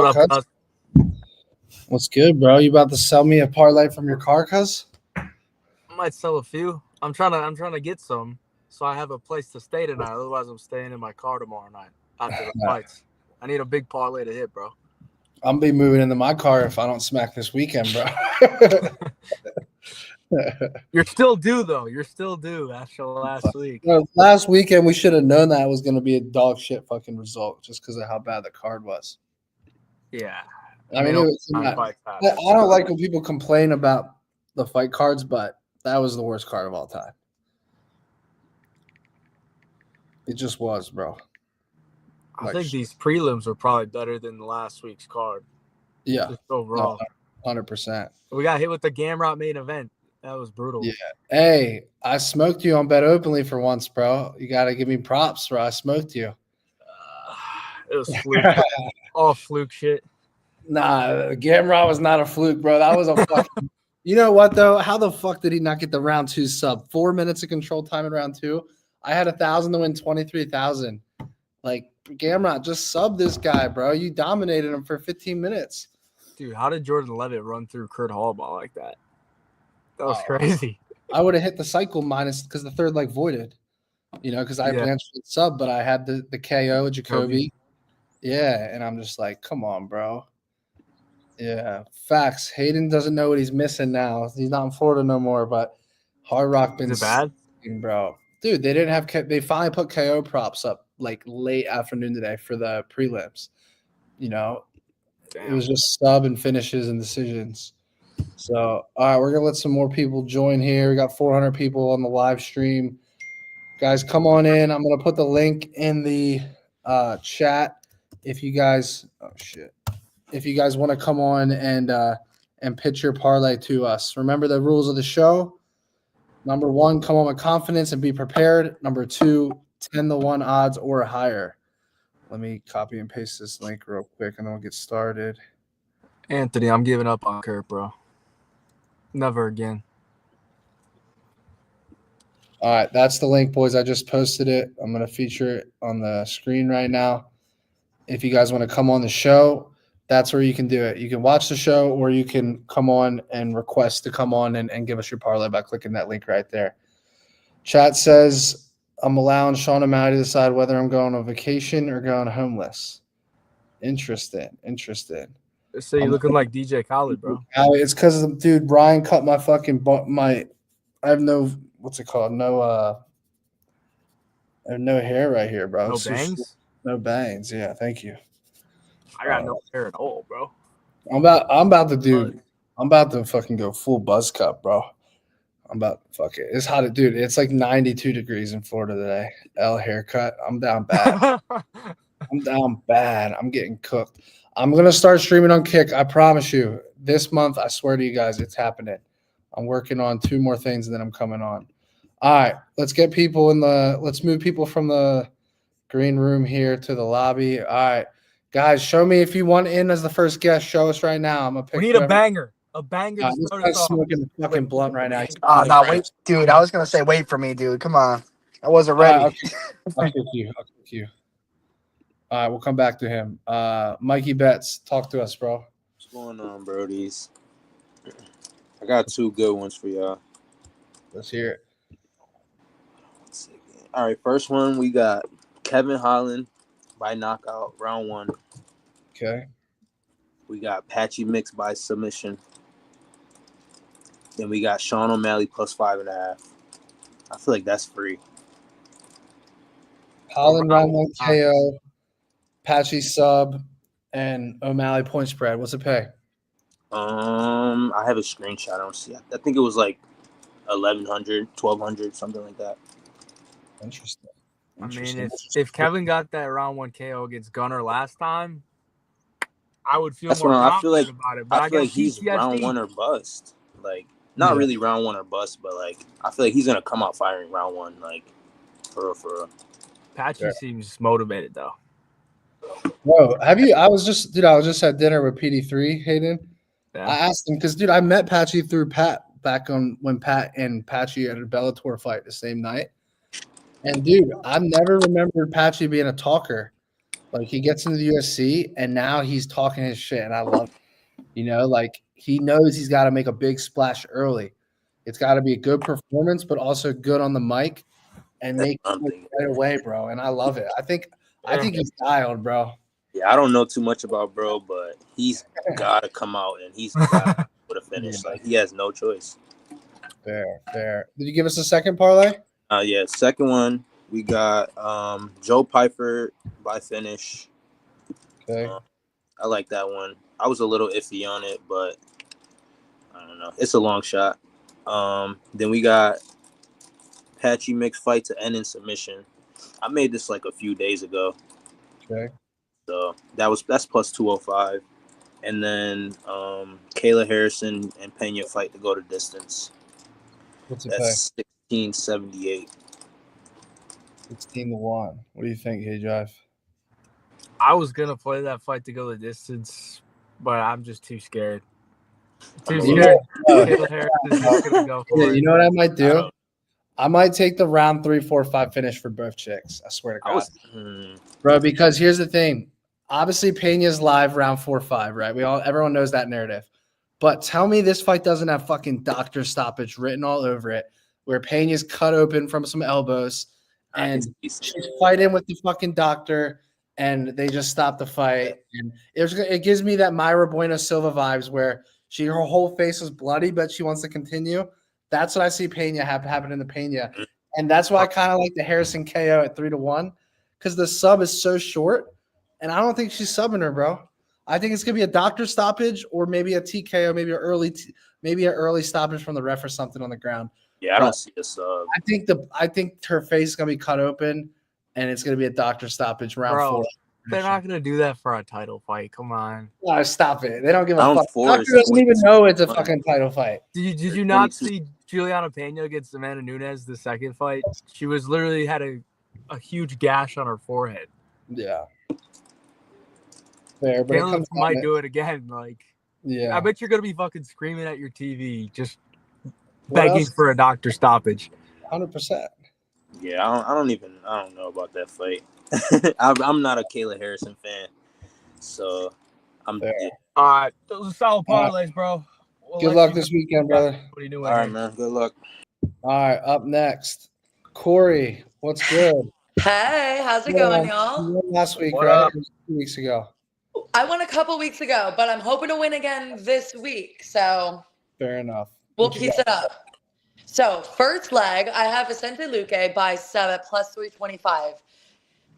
What up, cuz? What's good, bro? You about to sell me a parlay from your car, cuz? I might sell a few. I'm trying to get some, so I have a place to stay tonight. Otherwise, I'm staying in my car tomorrow night after the fights. I need a big parlay to hit, bro. I'm be moving into my car if I don't smack this weekend, bro. You're still due, though. You're still due after last week. Last weekend, we should have known that it was going to be a dog shit fucking result just because of how bad the card was. Yeah. I mean, I don't like when people complain about the fight cards, but that was the worst card of all time. It just was, bro. I think these prelims were probably better than the last week's card. Yeah. Just overall. 100%. We got hit with the Gamrot main event. That was brutal. Yeah. Hey, I smoked you on Bet Openly for once, bro. You got to give me props, bro. I smoked you. It was fluke. All fluke shit. Nah, Gamrot was not a fluke, bro. That was a fucking – You know what, though? How the fuck did he not get the round 2 sub? 4 minutes of control time in round 2. I had 1,000 to win 23,000. Like, Gamrot, just sub this guy, bro. You dominated him for 15 minutes. Dude, how did Jordan Levitt run through Kurt Hallball like that? That was crazy. I would have hit the cycle minus because the third leg voided. You know, because I blanched the sub, but I had the KO, Jacoby. Yeah, and I'm just like, come on, bro. Yeah, facts. Hayden doesn't know what he's missing now. He's not in Florida no more, but Hard Rock been bad, bro. Dude, they didn't have. They finally put KO props up like late afternoon today for the prelims. You know, It was just sub and finishes and decisions. So, all right, we're gonna let some more people join here. We got 400 people on the live stream. Guys, come on in. I'm gonna put the link in the chat. If you guys, if you guys want to come on and pitch your parlay to us, remember the rules of the show. Number 1, come on with confidence and be prepared. Number 2, 10-1 odds or higher. Let me copy and paste this link real quick, and then we'll get started. Anthony, I'm giving up on Kurt, bro. Never again. All right, that's the link, boys. I just posted it. I'm going to feature it on the screen right now. If you guys want to come on the show, that's where you can do it. You can watch the show, or you can come on and request to come on and give us your parlay by clicking that link right there. Chat says, I'm allowing Sean and Matty to decide whether I'm going on vacation or going homeless. Interesting. So you're looking like DJ Khaled, bro. It's because, dude, Brian cut my fucking I have no, what's it called? I have no hair right here, bro. No bangs? No bangs. Yeah, thank you. I got no hair at all, bro. I'm about to fucking go full buzz cut, bro. Fuck it. It's hot, dude. It's like 92 degrees in Florida today. L haircut. I'm down bad. I'm getting cooked. I'm going to start streaming on Kick. I promise you. This month, I swear to you guys, it's happening. I'm working on 2 more things, and then I'm coming on. All right. Let's get people let's move people from the green room here to the lobby. All right. Guys, show me if you want in as the first guest. Show us right now. I'm going to pick. We need a banger. A banger to start us off. Smoking a fucking blunt right now. Wait. Dude, I was going to say wait for me, dude. Come on. I wasn't ready. Okay. I'll kick you. All right, we'll come back to him. Mikey Betts, talk to us, bro. What's going on, brodies? I got 2 good ones for y'all. Let's hear it. All right, first one, we got Kevin Holland by knockout, round 1. Okay. We got Patchy Mix by submission. Then we got Sean O'Malley plus 5.5. I feel like that's free. Holland round 1 KO, Patchy sub, and O'Malley point spread. What's it pay? I have a screenshot. I don't see it. I think it was like 1,100, 1,200, something like that. Interesting. I mean, if Kevin got that round 1 KO against Gunner last time, I would feel more confident about it. But I feel like he's round 1 or bust. Like, not really round 1 or bust, but like I feel like he's gonna come out firing round 1, like for real. Patchy seems motivated though. Bro, I was just at dinner with PD3, Hayden. Yeah. I asked him because, dude, I met Patchy through Pat back on when Pat and Patchy had a Bellator fight the same night. And, dude, I never remembered Patchy being a talker. Like he gets into the UFC and now he's talking his shit, and I love it. You know, like he knows he's got to make a big splash early. It's got to be a good performance, but also good on the mic and make it right away, bro. And I love it. I think he's dialed, bro. Yeah, I don't know too much about bro, but he's got to come out and he's got to put a finish. Like he has no choice. Fair. Did you give us a second parlay? Yeah, second one we got Joe Piper by finish. Okay. I like that one. I was a little iffy on it, but I don't know. It's a long shot. Then we got Patchy Mix fight to end in submission. I made this like a few days ago. Okay. So that's plus 205. And then Kayla Harrison and Pena fight to go to distance. What's it That's 1678. 16-1. What do you think, Hayvjive? I was gonna play that fight to go the distance, but I'm just too scared. Too scared. Kayla Harrison's just gonna go for it. You know what I might do? I might take the round 3, 4, 5 finish for both chicks. I swear to God, bro. Because here's the thing. Obviously, Pena's live round 4, 5, right? Everyone knows that narrative. But tell me this fight doesn't have fucking doctor stoppage written all over it, where Pena's cut open from some elbows and she's fighting with the fucking doctor, and they just stop the fight. And it gives me that Mayra Bueno Silva vibes where her whole face was bloody, but she wants to continue. That's what I see Pena happen in the Pena. And that's why I kind of like the Harrison KO at 3-1, because the sub is so short, and I don't think she's subbing her, bro. I think it's gonna be a doctor stoppage or maybe a TKO, maybe an early stoppage from the ref or something on the ground. Yeah, I don't see a sub. I think her face is gonna be cut open, and it's gonna be a doctor stoppage round 4. They're not gonna do that for a title fight. Come on. No, stop it. They don't give a fuck. Doctor doesn't even know it's a fucking title fight. Did you not see Juliana Pena against Amanda Nunes the second fight? She was literally had a huge gash on her forehead. Yeah. Fair, but Caleb might do it again. Like, yeah, I bet you're gonna be fucking screaming at your TV, just begging for a doctor stoppage. 100%. Yeah, I don't know about that fight. I'm not a Kayla Harrison fan, so I'm. Yeah. All right, those are solid parlays, bro. Good luck this weekend, brother. What are you doing? All right, man. Good luck. All right, up next, Corey. What's good? Hey, how's it going, y'all? You won last week, What right? up? 2 weeks ago. I won a couple weeks ago, but I'm hoping to win again this week. So Fair enough. we'll piece it up. So first leg, I have Vicente Luque by sub at plus 325.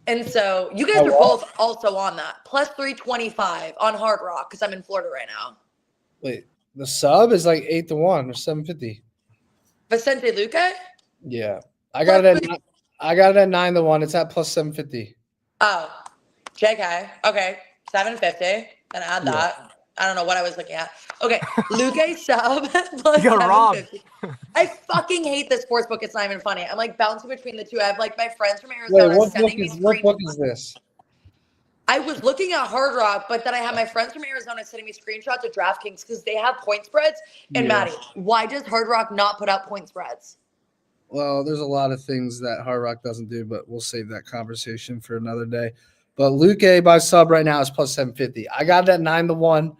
And so you guys are both also on that. Plus 325 on Hard Rock because I'm in Florida right now. Wait, the sub is like 8-1 or 750. Vicente Luque? Yeah. I got it at 9-1. It's at plus 750. Oh, JK. Okay, 750. And add that. I don't know what I was looking at. Okay, Luque sub plus 750. I fucking hate this sports book. It's not even funny. I'm like bouncing between the two. I have like my friends from Arizona sending me screenshots. What book is this? I was looking at Hard Rock, but then I have my friends from Arizona sending me screenshots of DraftKings because they have point spreads. And Matty, why does Hard Rock not put out point spreads? Well, there's a lot of things that Hard Rock doesn't do, but we'll save that conversation for another day. But Luque by sub right now is plus 750. I got it at 9-1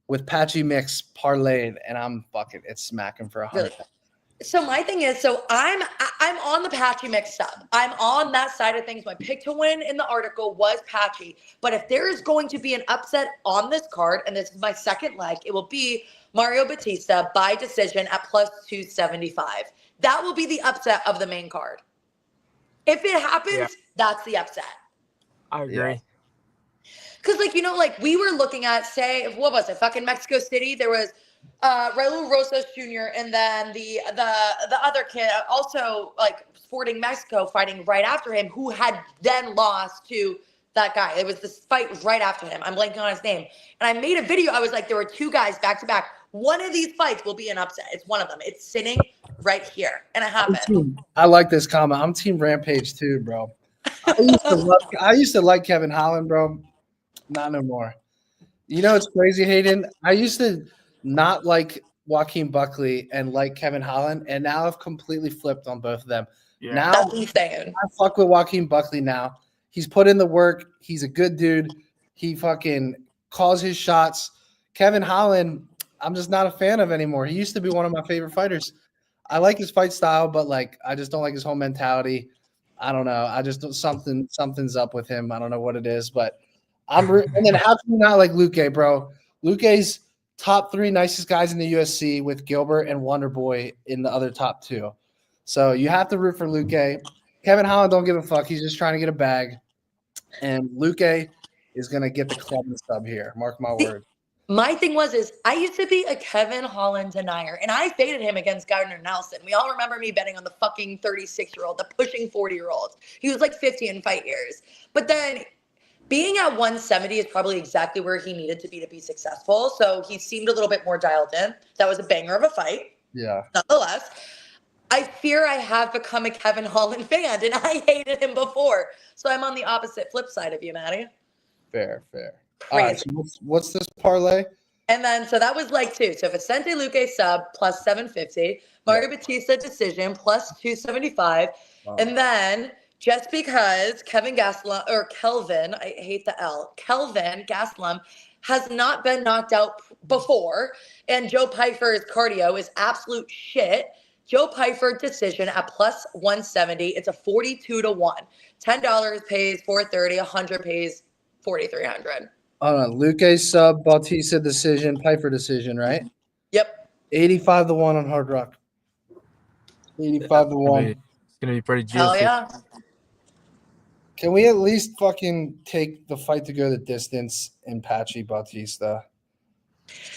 with Patchy Mix parlayed, and I'm fucking it's smacking for 100. So my thing is, I'm on the Patchy Mix sub. I'm on that side of things. My pick to win in the article was Patchy. But if there is going to be an upset on this card, and this is my second leg, it will be Mario Batista by decision at plus 275. That will be the upset of the main card. If it happens, that's the upset. I agree. Because, like, you know, like we were looking at, say, what was it? Fucking Mexico City. There was Raul Rosas Jr. and then the other kid, also like Sporting Mexico, fighting right after him, who had then lost to that guy. It was this fight right after him. I'm blanking on his name. And I made a video. I was like, there were two guys back to back. One of these fights will be an upset. It's one of them. It's sitting right here, and it happened. I like this comment. I'm Team Rampage too, bro. I used to like Kevin Holland, bro. Not no more. You know, it's crazy, Hayden. I used to not like Joaquin Buckley and like Kevin Holland, and now I've completely flipped on both of them. Yeah. Now that's insane. I fuck with Joaquin Buckley now. He's put in the work. He's a good dude. He fucking calls his shots. Kevin Holland, I'm just not a fan of anymore. He used to be one of my favorite fighters. I like his fight style, but like I just don't like his whole mentality. I don't know. I just don't, something's up with him. I don't know what it is, but and then how can you not like Luque, bro? Luque's top 3 nicest guys in the UFC with Gilbert and Wonderboy in the other top 2. So you have to root for Luque. Kevin Holland don't give a fuck. He's just trying to get a bag. And Luque is going to get the club and sub here. Mark my word. My thing is I used to be a Kevin Holland denier, and I faded him against Gardner Nelson. We all remember me betting on the fucking 36-year-old, the pushing 40-year-old. He was like 50 in fight years. But then being at 170 is probably exactly where he needed to be successful. So he seemed a little bit more dialed in. That was a banger of a fight. Yeah. Nonetheless, I fear I have become a Kevin Holland fan, and I hated him before. So I'm on the opposite flip side of you, Matty. Fair. All right, so what's this parlay? And then, so that was like 2. So Vicente Luque sub plus 750, Mario Batista decision plus 275. And then just because Kelvin, I hate the L, Kelvin Gastelum has not been knocked out before, and Joe Pyfer's cardio is absolute shit. Joe Pyfer decision at plus 170. It's a 42-1. $10 pays 430, 100 pays 4,300. Hold on. Luque sub, Bautista decision, Piper decision, right? Yep. 85-1 on Hard Rock. 85-1. It's gonna be pretty juicy. Hell yeah. Can we at least fucking take the fight to go the distance in Patchy Bautista?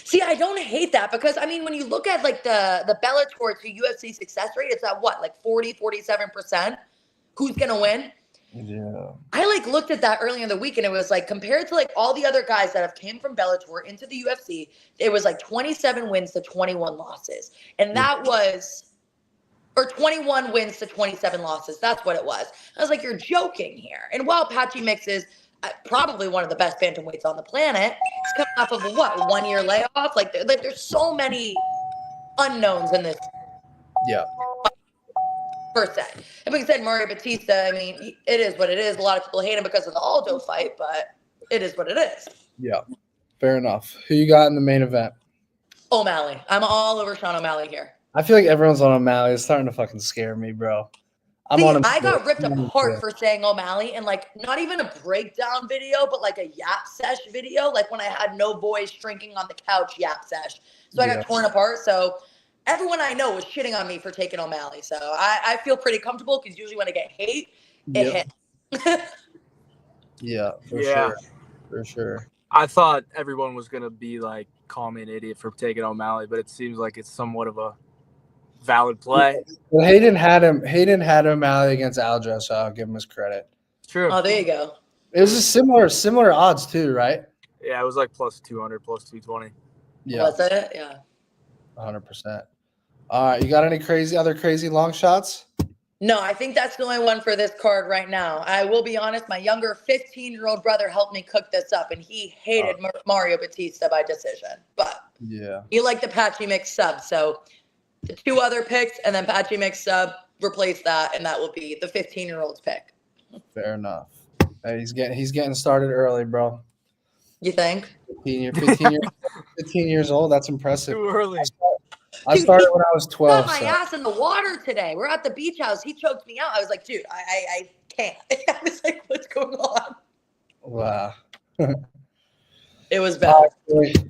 See, I don't hate that because, I mean, when you look at like the Bellator to UFC success rate, it's at what, like 40, 47%? Who's going to win? Yeah. I like looked at that earlier in the week and it was like compared to like all the other guys that have came from Bellator into the UFC, it was like 27 wins to 21 losses. And that was, or 21 wins to 27 losses. That's what it was. I was like, you're joking here. And while Patchy Mix is probably one of the best bantamweights on the planet, he's coming off of a what, 1 year layoff? Like there's so many unknowns in this. Yeah. Per se. And like I said, Mario Batista, I mean, it is what it is. A lot of people hate him because of the Aldo fight, but it is what it is. Yeah. Fair enough. Who you got in the main event? O'Malley. I'm all over Sean O'Malley here. I feel like everyone's on O'Malley. It's starting to fucking scare me, bro. I got ripped apart for saying O'Malley and like not even a breakdown video, but like a yap sesh video, like when I had no boys drinking on the couch yap sesh. So I got torn apart. So everyone I know was shitting on me for taking O'Malley. So I feel pretty comfortable because usually when I get hate, it hits. Yeah, sure. For sure. I thought everyone was going to be like, call me an idiot for taking O'Malley, but it seems like it's somewhat of a valid play. Well, Hayden had O'Malley against Aljo, so I'll give him his credit. True. Oh, there you go. It was a similar odds too, right? Yeah, it was like plus 200, plus 220. Yeah. Was it? Yeah. 100%. All right, you got any other crazy long shots? No, I think that's the only one for this card right now. I will be honest, my younger 15-year-old brother helped me cook this up, and he hated Mario Batista by decision. But he liked the Patchy Mix sub, so the 2 other picks, and then Patchy Mix sub, replace that, and that will be the 15-year-old's pick. Fair enough. Hey, he's getting started early, bro. You think? 15 years old. That's impressive. Too early. I started when I was 12. Got my ass in the water today. We're at the beach house. He choked me out. I was like, dude, I can't. I was like, what's going on? Wow. It was bad.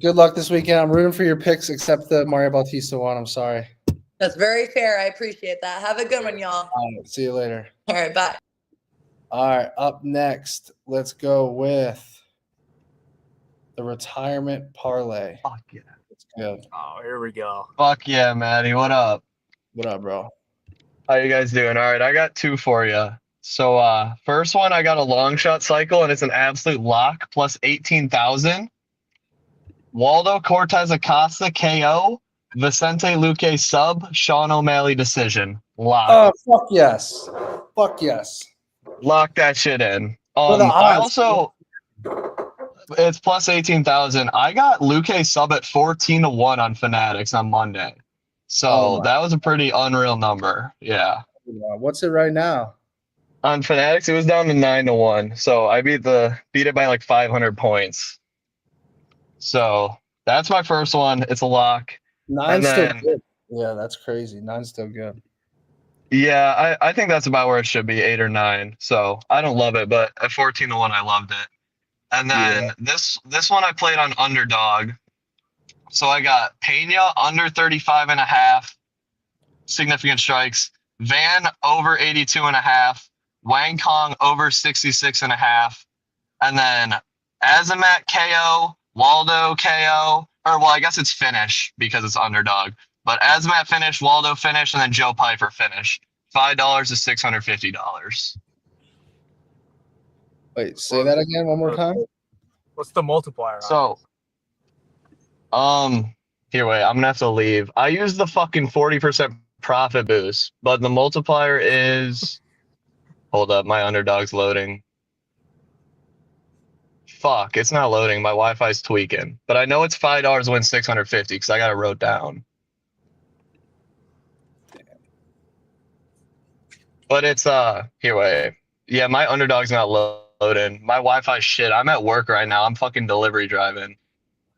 Good luck this weekend. I'm rooting for your picks, except the Mario Bautista one. I'm sorry. That's very fair. I appreciate that. Have a good one, y'all. All right, see you later. All right, bye. All right, up next, let's go with the retirement parlay. Fuck yeah. It's good. Oh, here we go. Fuck yeah, Matty. What up? What up, bro? How you guys doing? All right, I got 2 for you. So first one, I got a long shot cycle, and it's an absolute lock plus 18,000. Waldo Cortez Acosta KO, Vicente Luque sub, Sean O'Malley decision. Lock. Oh, fuck yes. Fuck yes. Lock that shit in. What are the I odds? also, it's plus 18,000. I got Luque sub at 14-1 on Fanatics on Monday. So that was a pretty unreal number. Yeah. What's it right now? on Fanatics, it was down to 9-1. So I beat it by like 500 points. So that's my first one. It's a lock. Nine's still good. Yeah, that's crazy. Nine's still good. Yeah, I think that's about where it should be, 8 or 9. So I don't love it, but at 14-1, I loved it. And then this one I played on Underdog. So I got Pena under 35.5 significant strikes, Van over 82.5, Wang Kong over 66.5, and then Azamat KO, Waldo KO, or well, I guess it's finish because it's Underdog. But Azamat finish, Waldo finish, and then Joe Piper finish. $5 to $650. Wait, say that again one more time. What's the multiplier? So, here, wait, I'm gonna have to leave. I use the fucking 40% profit boost, but the multiplier is. Hold up, my Underdog's loading. Fuck, it's not loading. My Wi-Fi's tweaking, but I know it's $5 to win 650 because I got it wrote down. But it's here, wait. Yeah, my Underdog's not loading. My Wi-Fi shit. I'm at work right now. I'm fucking delivery driving.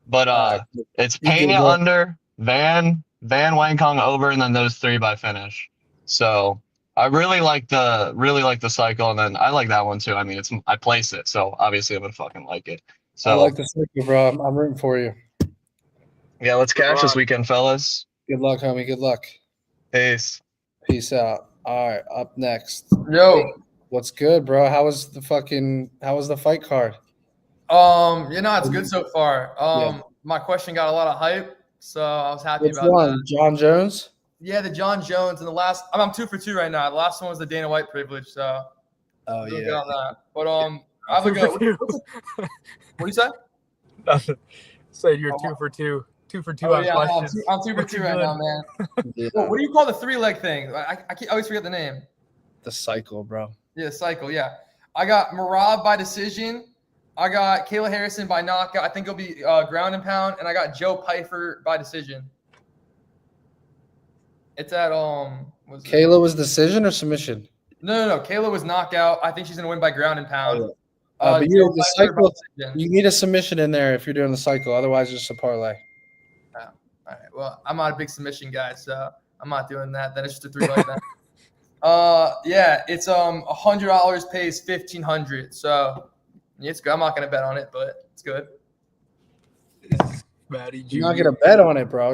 But it's Pena under, Van Wang Kong over, and then those 3 by finish. So I really like the cycle, and then I like that one too. I mean, I place it, so obviously I'm gonna fucking like it. So I like the cycle, bro. I'm rooting for you. Yeah, let's cash this weekend, fellas. Good luck, homie. Good luck. Peace. Peace out. All right, up next. Yo, what's good, bro? How was the fight card? it's good so far. My question got a lot of hype, so I was happy about that. John Jones? Yeah, the John Jones and the last. I'm 2 for 2 right now. The last one was the Dana White privilege, so. Oh yeah. Good on that. But I have a good. What do you say? Nothing. Said you're 2 for 2. 2 for 2 on questions. I'm 2 for 2 right now, man. Yeah. What do you call the 3-leg thing? I always forget the name. The cycle, bro. Yeah, cycle. Yeah, I got Marab by decision. I got Kayla Harrison by knockout. I think it'll be ground and pound, and I got Joe Piper by decision. It's at Kayla was decision or submission? No. Kayla was knockout. I think she's gonna win by ground and pound. But the cycle, you need a submission in there if you're doing the cycle. Otherwise, it's just a parlay. All right. Well, I'm not a big submission guy, so I'm not doing that. Then it's just a 3-leg thing. Yeah, it's $100 pays $1,500. So yeah, it's good. I'm not gonna bet on it, but it's good. Matty, you're not gonna bet on it, bro.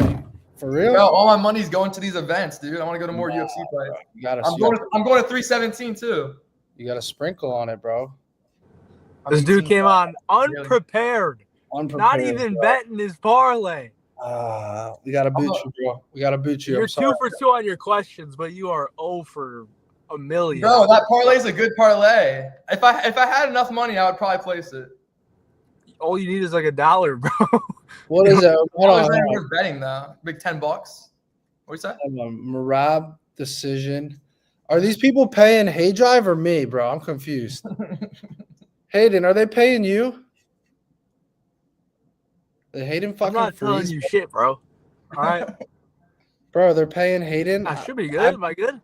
For real? Yo, all my money's going to these events, dude. I want to go to more UFC fights. I'm going to 317 too. You got to sprinkle on it, bro. This dude came on unprepared. Not even betting his parlay. We got to boot you, bro. We got to boot you. You're 2 for 2 on your questions, but you are 0 for a million. Bro, that parlay is a good parlay. If I had enough money, I would probably place it. All you need is like $1, bro. What is it? Hold on. Worth betting though. Big $10. What is that? Marab decision. Are these people paying Hayvjive or me, bro? I'm confused. Hayden, are they paying you? The Hayden fucking. I'm not telling you shit, bro. All right, bro. They're paying Hayden. I should be good. Am I good?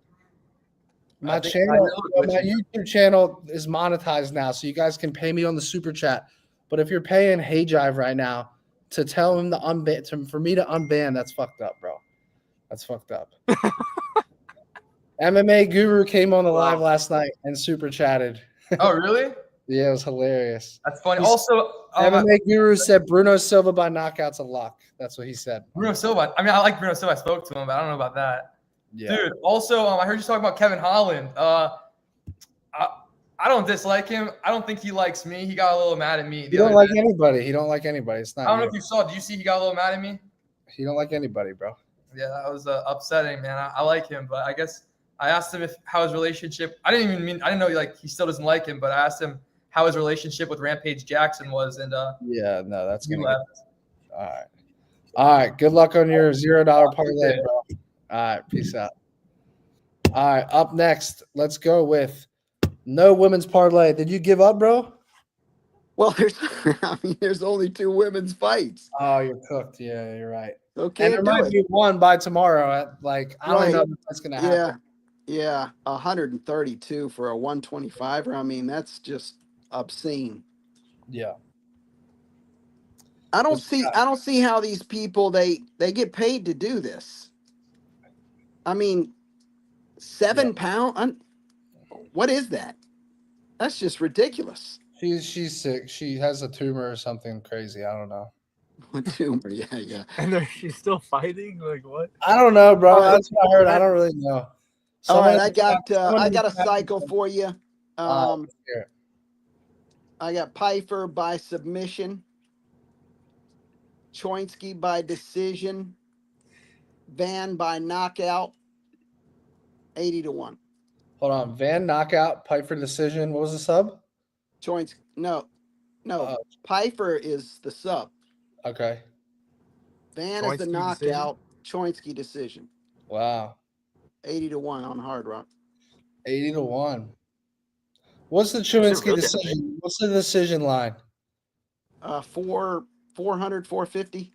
My YouTube channel is monetized now, so you guys can pay me on the super chat. But if you're paying Hayvjive right now to tell him for me to unban, that's fucked up, bro. That's fucked up. MMA Guru came on the live last night and super chatted. Oh, really? Yeah, it was hilarious. That's funny. Also, MMA Guru said Bruno Silva by knockout's a lock. That's what he said. Bruno Silva. I mean, I like Bruno Silva. I spoke to him, but I don't know about that. Yeah. Dude, also, I heard you talk about Kevin Holland. I don't dislike him. I don't think he likes me. He got a little mad at me. He don't like anybody. He don't like anybody. It's not. I don't know if you saw. Do you see he got a little mad at me? He don't like anybody, bro. Yeah, that was upsetting, man. I like him, but I guess I asked him how his relationship. I didn't know like he still doesn't like him, but I asked him how his relationship with Rampage Jackson was, and yeah, no, that's he gonna left. All right. Good luck on your $0 parlay, bro. All right, peace out. All right, up next, let's go with no women's parlay. Did you give up, bro? Well, there's only 2 women's fights. Oh, you're cooked. Yeah, you're right. Okay, and there might be one by tomorrow. I don't know if that's gonna happen. Yeah, 132 for a 125er. I mean, that's just obscene. Yeah. I don't see how these people they get paid to do this. I mean, 7 pound. What is that? That's just ridiculous. She's sick. She has a tumor or something crazy. I don't know. What tumor? Yeah. And she's still fighting? Like, what? I don't know, bro. All right. That's what I heard. I don't really know. All right, Someone I in the got a chat- cycle for you. here. I got Pfeiffer by submission, Choinsky by decision, Van by knockout, 80-1. Hold on. Van knockout, Pfeiffer decision. What was the sub? Choinsky, no, Uh, Pfeiffer is the sub. Okay. Van is the Choinsky knockout, Choinsky decision, Wow. 80-1 on Hard Rock. 80-1. What's the it Chewinski really decision? What's the decision line? 400, 450.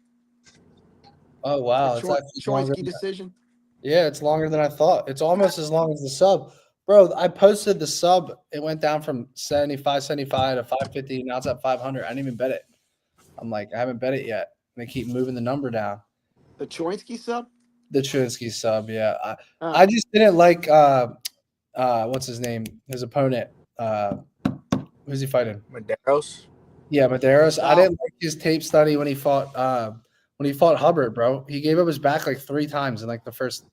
Oh wow. The It's actually longer Choinsky than- decision. Yeah, it's longer than I thought. It's almost as long as the sub. Bro, I posted the sub. It went down from 75 to 550. Now it's at 500. I didn't even bet it. I'm like, I haven't bet it yet. And they keep moving the number down. The Choinsky sub. The Chewinski sub, yeah. I just didn't like what's his name? His opponent. Who's he fighting? Medeiros? Yeah, Medeiros. I didn't like his tape study when he fought Hubbard, bro. He gave up his back like 3 times in like the first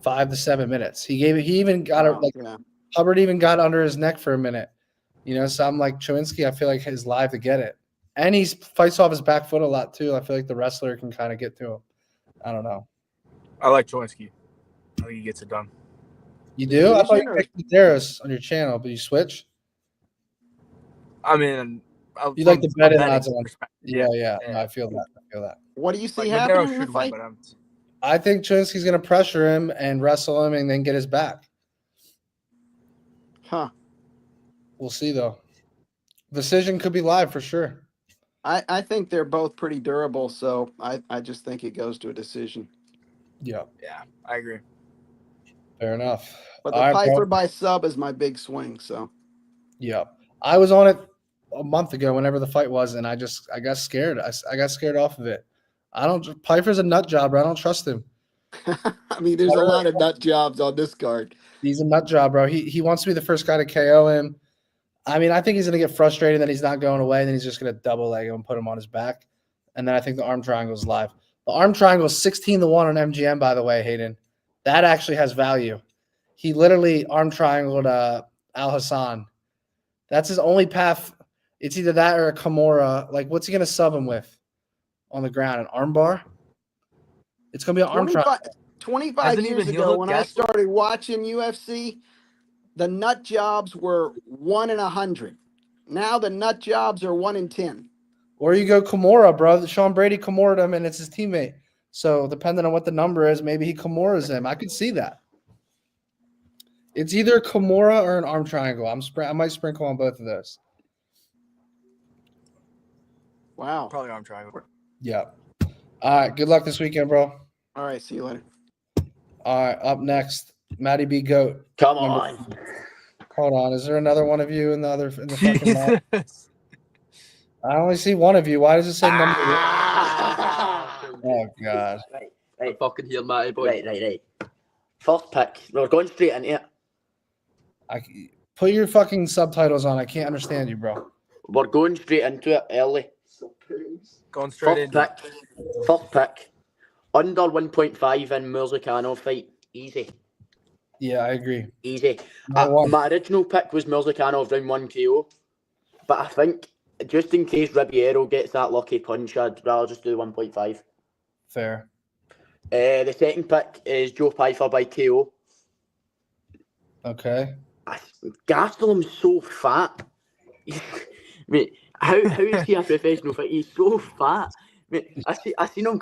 5 to 7 minutes. He even got Hubbard even got under his neck for a minute. You know, so I'm like, Chewinski, I feel like he's live to get it. And he fights off his back foot a lot too. I feel like the wrestler can kind of get to him. I don't know. I like Choinsky. I think he gets it done. You do? I thought you picked Medeiros on your channel, but you switch? I mean, You like the betting odds on. perspective. Yeah. No, I feel that. What do you see Like, happening Medeiros in the should fight? win, but I think Chewinski's going to pressure him and wrestle him and then get his back. Huh. We'll see, though. Decision could be live for sure. I think they're both pretty durable, so I just think it goes to a decision. Yeah, yeah, I agree. fair enough. But the All right, Pfeiffer bro. by sub is my big swing. So Yeah. I was on it a month ago whenever the fight was, and I got scared. I got scared off of it. Pfeiffer's a nut jobber. I don't trust him. I mean, there's a lot of nut jobs on this card. He's a nut job, bro. He wants to be the first guy to KO him. I mean, I think he's going to get frustrated that he's not going away, and then he's just going to double leg him and put him on his back. And then I think the arm triangle is live. The arm triangle is 16-1 on MGM, by the way, Hayden. That actually has value. He literally arm triangled Al Hassan. That's his only path. It's either that or a Kimura. Like, what's he going to sub him with on the ground? An arm bar? It's going to be an arm triangle. 25 Hasn't years even ago, Hill when I Gaston- started watching UFC, the nut jobs were 1 in 100. Now the nut jobs are 1 in 10. Or you go Kimura, bro. Sean Brady Kimura'd him, and it's his teammate. So depending on what the number is, maybe he Kimura's him. I could see that. It's either Kimura or an arm triangle. I might sprinkle on both of those. Wow. Probably arm triangle. Yeah. All right. Good luck this weekend, bro. All right. See you later. All right. Up next, Matty B. Goat. Come Number- on. Hold on. Is there another one of you in the fucking map? I only see one of you. Why does it say number? Oh God. Right, fucking here, Matty boy. Right. First pick. We're going straight into it. Put your fucking subtitles on. I can't understand you, bro. We're going straight into it early. Going straight First in. pick. First pick. Under 1.5 in Murzakano fight. Easy. Yeah, I agree. Easy. Number one. My original pick was Murzakano round 1 KO. But I think, just in case Ribeiro gets that lucky punch, I'd rather just do 1.5. Fair. The second pick is Joe Pfeiffer by KO. Okay. Gastelum's so fat. Mate, how is he a professional fighter? He's so fat. Mate, I seen him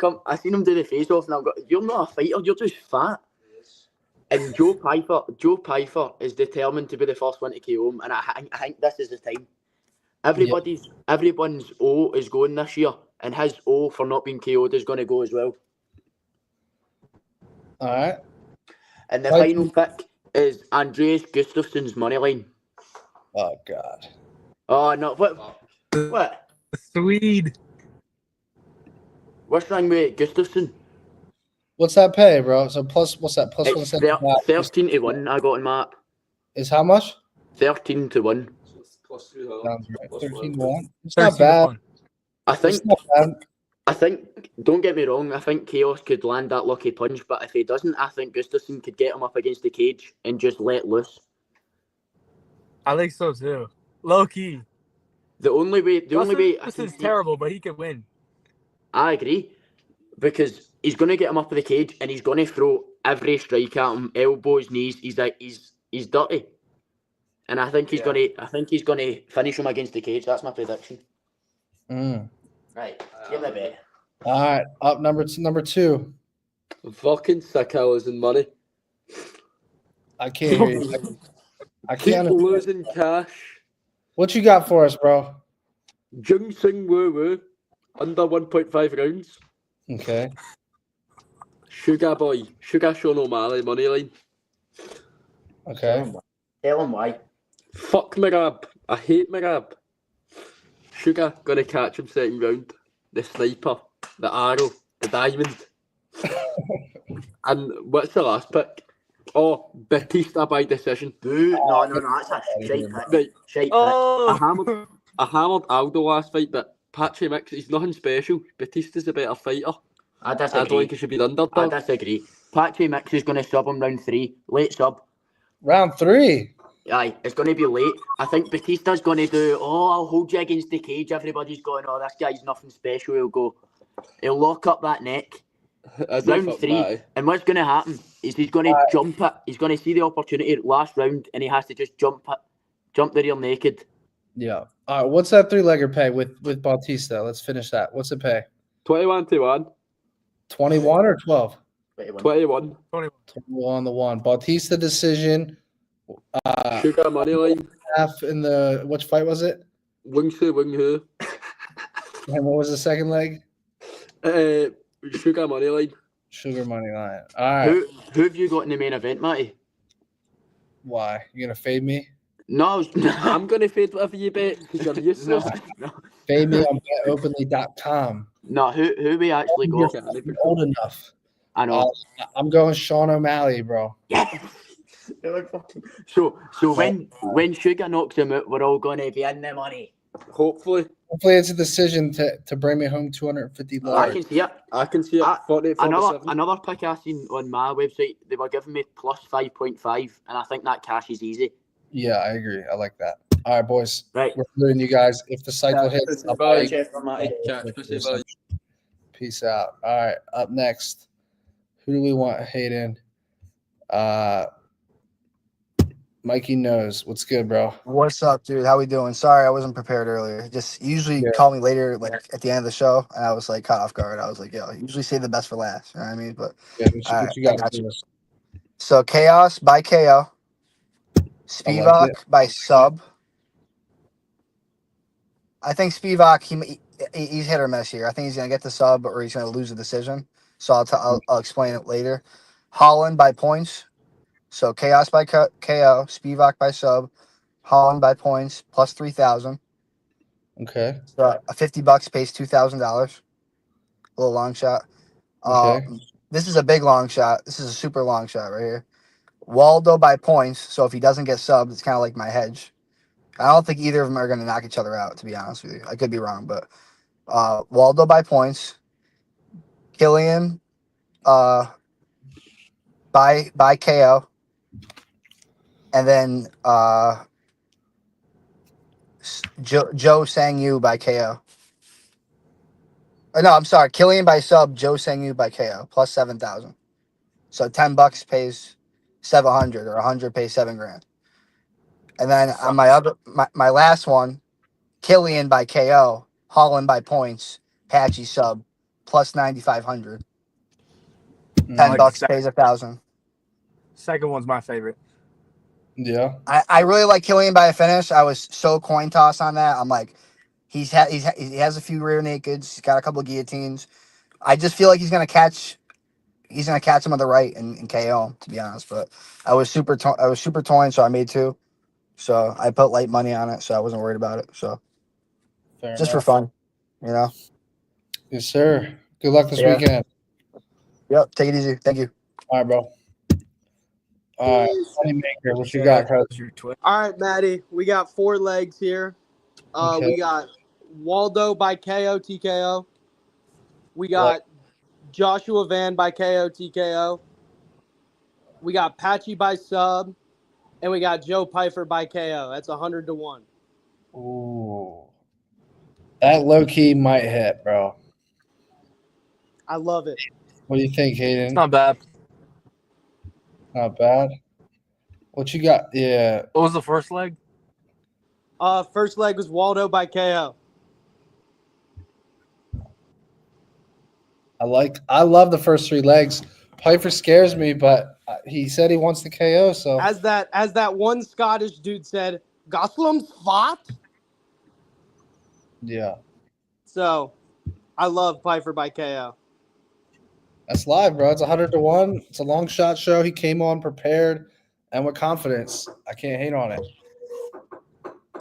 do the face off, and I've got, you're not a fighter, you're just fat. And Joe Pfeiffer is determined to be the first one to KO him, and I think this is the time. Everyone's O is going this year, and his O for not being KO'd is going to go as well. All right. And the Right. final pick is Andreas Gustafsson's money line. Oh God. Oh no! What? Swede. What's wrong with Gustafsson? What's that pay, bro? So plus what's that? Plus It's 175 13 to 1. I got on Matt. is how much? 13 to 1. Plus 300. Sounds right. Plus 13 to 100. 1. It's not bad. It's not bad. I think. Don't get me wrong. I think Chaos could land that lucky punch, but if he doesn't, I think Gustafsson could get him up against the cage and just let loose. I think so too. Low key. The only way. This is terrible, but he could win. I agree, because he's going to get him up in the cage and he's going to throw every strike at him, elbows, knees. He's dirty, and I think he's going to finish him against the cage. That's my prediction. Right, give me a bet. All right, up number two. I'm fucking sick of losing money. I can't hear you. I Keep can't. losing cash. What you got for us, bro? Jung Sing Woo Woo, under 1.5 rounds. Okay. Sugar Sean O'Malley, money line. Okay. Tell him why. Fuck Marab. I hate Marab. Sugar gonna catch him second round. The sniper, the arrow, the diamond. And what's the last pick? Oh, Batista by decision. No, that's a shite pick. Right. Shite pick. I hammered Aldo last fight, but Patchy Mix, he's nothing special. Batista's a better fighter. I I don't disagree. think he should be the I underdog. disagree. Patchy Mix is going to sub him round 3. Late sub. Round 3. Aye, it's going to be late. I think Batista's going to do, I'll hold you against the cage. Everybody's going, this guy's nothing special. He'll lock up that neck. Round 3. And what's going to happen is he's going to jump it. He's going to see the opportunity last round and he has to just jump the rear naked. Yeah. All right. What's that 3-legger pay with Bautista? Let's finish that. What's it pay? 21 to 1. 21 or 12? 21. 21 to 1. Bautista decision. Sugar money line. Half in the which fight was it? Wing Hu. And what was the second leg? Sugar money line. Sugar money line. All right. Who have you got in the main event, Matty? Why? You gonna fade me? No, I'm gonna fade whatever you bet because you're useless. No. Fade me on betopenly.com. No, who we actually got? You're old enough. I know. I'm going Sean O'Malley, bro. Yes. So when Sugar knocks him out, we're all going to be in the money. Hopefully it's a decision to bring me home $250. I can see it. I can see it. 40, Another pick I seen on my website, they were giving me plus 5.5, and I think that cash is easy. Yeah, I agree. I like that. All right, boys. Right. We're doing you guys. If the cycle hits, I'll Bye. buy. Peace out. All right. Up next, who do we want? Hayden. Mikey knows. What's good, bro? What's up, dude? How we doing? Sorry, I wasn't prepared earlier. Just usually call me later, like at the end of the show, and I was like caught off guard. I was like, yo, usually save the best for last. You know what I mean? But what you got? I got you. So Chaos by KO, Spivak by sub. I think Spivak he's hit or miss here. I think he's gonna get the sub or he's gonna lose the decision. So I'll explain it later. Holland by points. So Chaos by KO, Spivak by sub, Holland by points plus 3,000. Okay. So a $50 pays $2,000. A little long shot. Okay. This is a big long shot. This is a super long shot right here. Waldo by points. So if he doesn't get subbed, it's kind of like my hedge. I don't think either of them are going to knock each other out, to be honest with you. I could be wrong, but Waldo by points. Killian by KO. And then Joe Sang-Yu by KO. No, I'm sorry. Killian by sub, Joe Sang-Yu by KO, plus 7,000. So $10 pays 700, or 100 pays $7,000. And then on my last one, Killian by KO, Holland by points, Patchy sub, plus 9,500. $10 pays 1,000. Second one's my favorite. Yeah. I really like Killian by a finish. I was so coin toss on that. I'm like, he has a few rear nakeds. He's got a couple of guillotines. I just feel like he's gonna catch he's gonna catch him on the right and KO him, to be honest. But I was super torn, so I made 2. So I put light money on it, so I wasn't worried about it. So Fair just enough. for fun, you know. Yes, sir. Good luck this Yeah. weekend. Yep. Take it easy. Thank you. All right, bro. All right, Moneymaker, what you got, Chris? All right, Matty, we got 4 legs here. Okay. We got Waldo by KO TKO. We got Joshua Van by KO TKO. We got Patchy by sub, and we got Joe Pfeiffer by KO. That's 100 to 1. Ooh, that low key might hit, bro. I love it. What do you think, Hayden? It's not bad. Not bad. What you got? Yeah. What was the first leg? First leg was Waldo by KO. I love the first 3 legs. Pfeiffer scares me, but he said he wants the KO. So As that one Scottish dude said, Goslam's fought. yeah, So I love Pfeiffer by KO. that's live, bro. It's 100 to 1. It's a long shot show. He came on prepared and with confidence. I can't hate on it.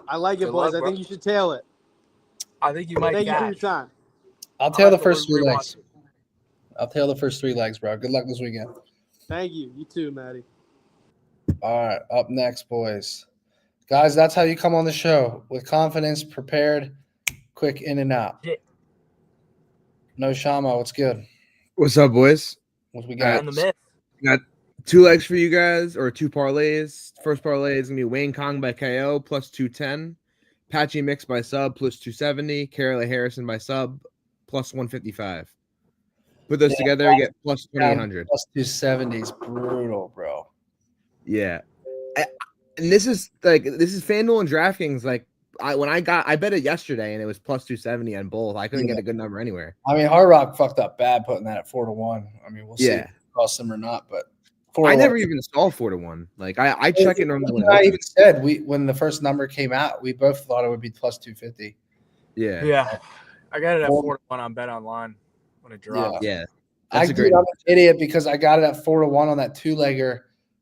I like it, Good boys. luck, I bro. think you should tail it. I think you might Thank you for your catch. time. I'll tail the might first 3 rewatch legs. it. I'll tail the first 3 legs, bro. Good luck this weekend. Thank you. You too, Matty. All right, up next, boys. Guys, that's how you come on the show. With confidence, prepared, quick in and out. Yeah. No Shama, what's good? What's up, boys? What we got? And the myth. Got 2 legs for you guys, or 2 parlays. First parlay is gonna be Wayne Kong by KO plus 210, Patchy Mix by sub plus 270, Carolee Harrison by sub plus 155. Put those together, you get plus 2800. Plus 270 is brutal, bro. Yeah, and this is FanDuel and DraftKings. Like I bet it yesterday, and it was plus 270 on both. I couldn't get a good number anywhere. I mean, Hard Rock fucked up bad putting that at 4 to 1. I mean, we'll see if it costs them or not, but 4 I to never 1. even saw 4 to 1. Like I check it normally. I even said when the first number came out, we both thought it would be plus 250. Yeah. I got it at 4 to 1 on Bet Online when it dropped. Yeah. I'm an idiot because I got it at 4 to 1 on that 2-legger,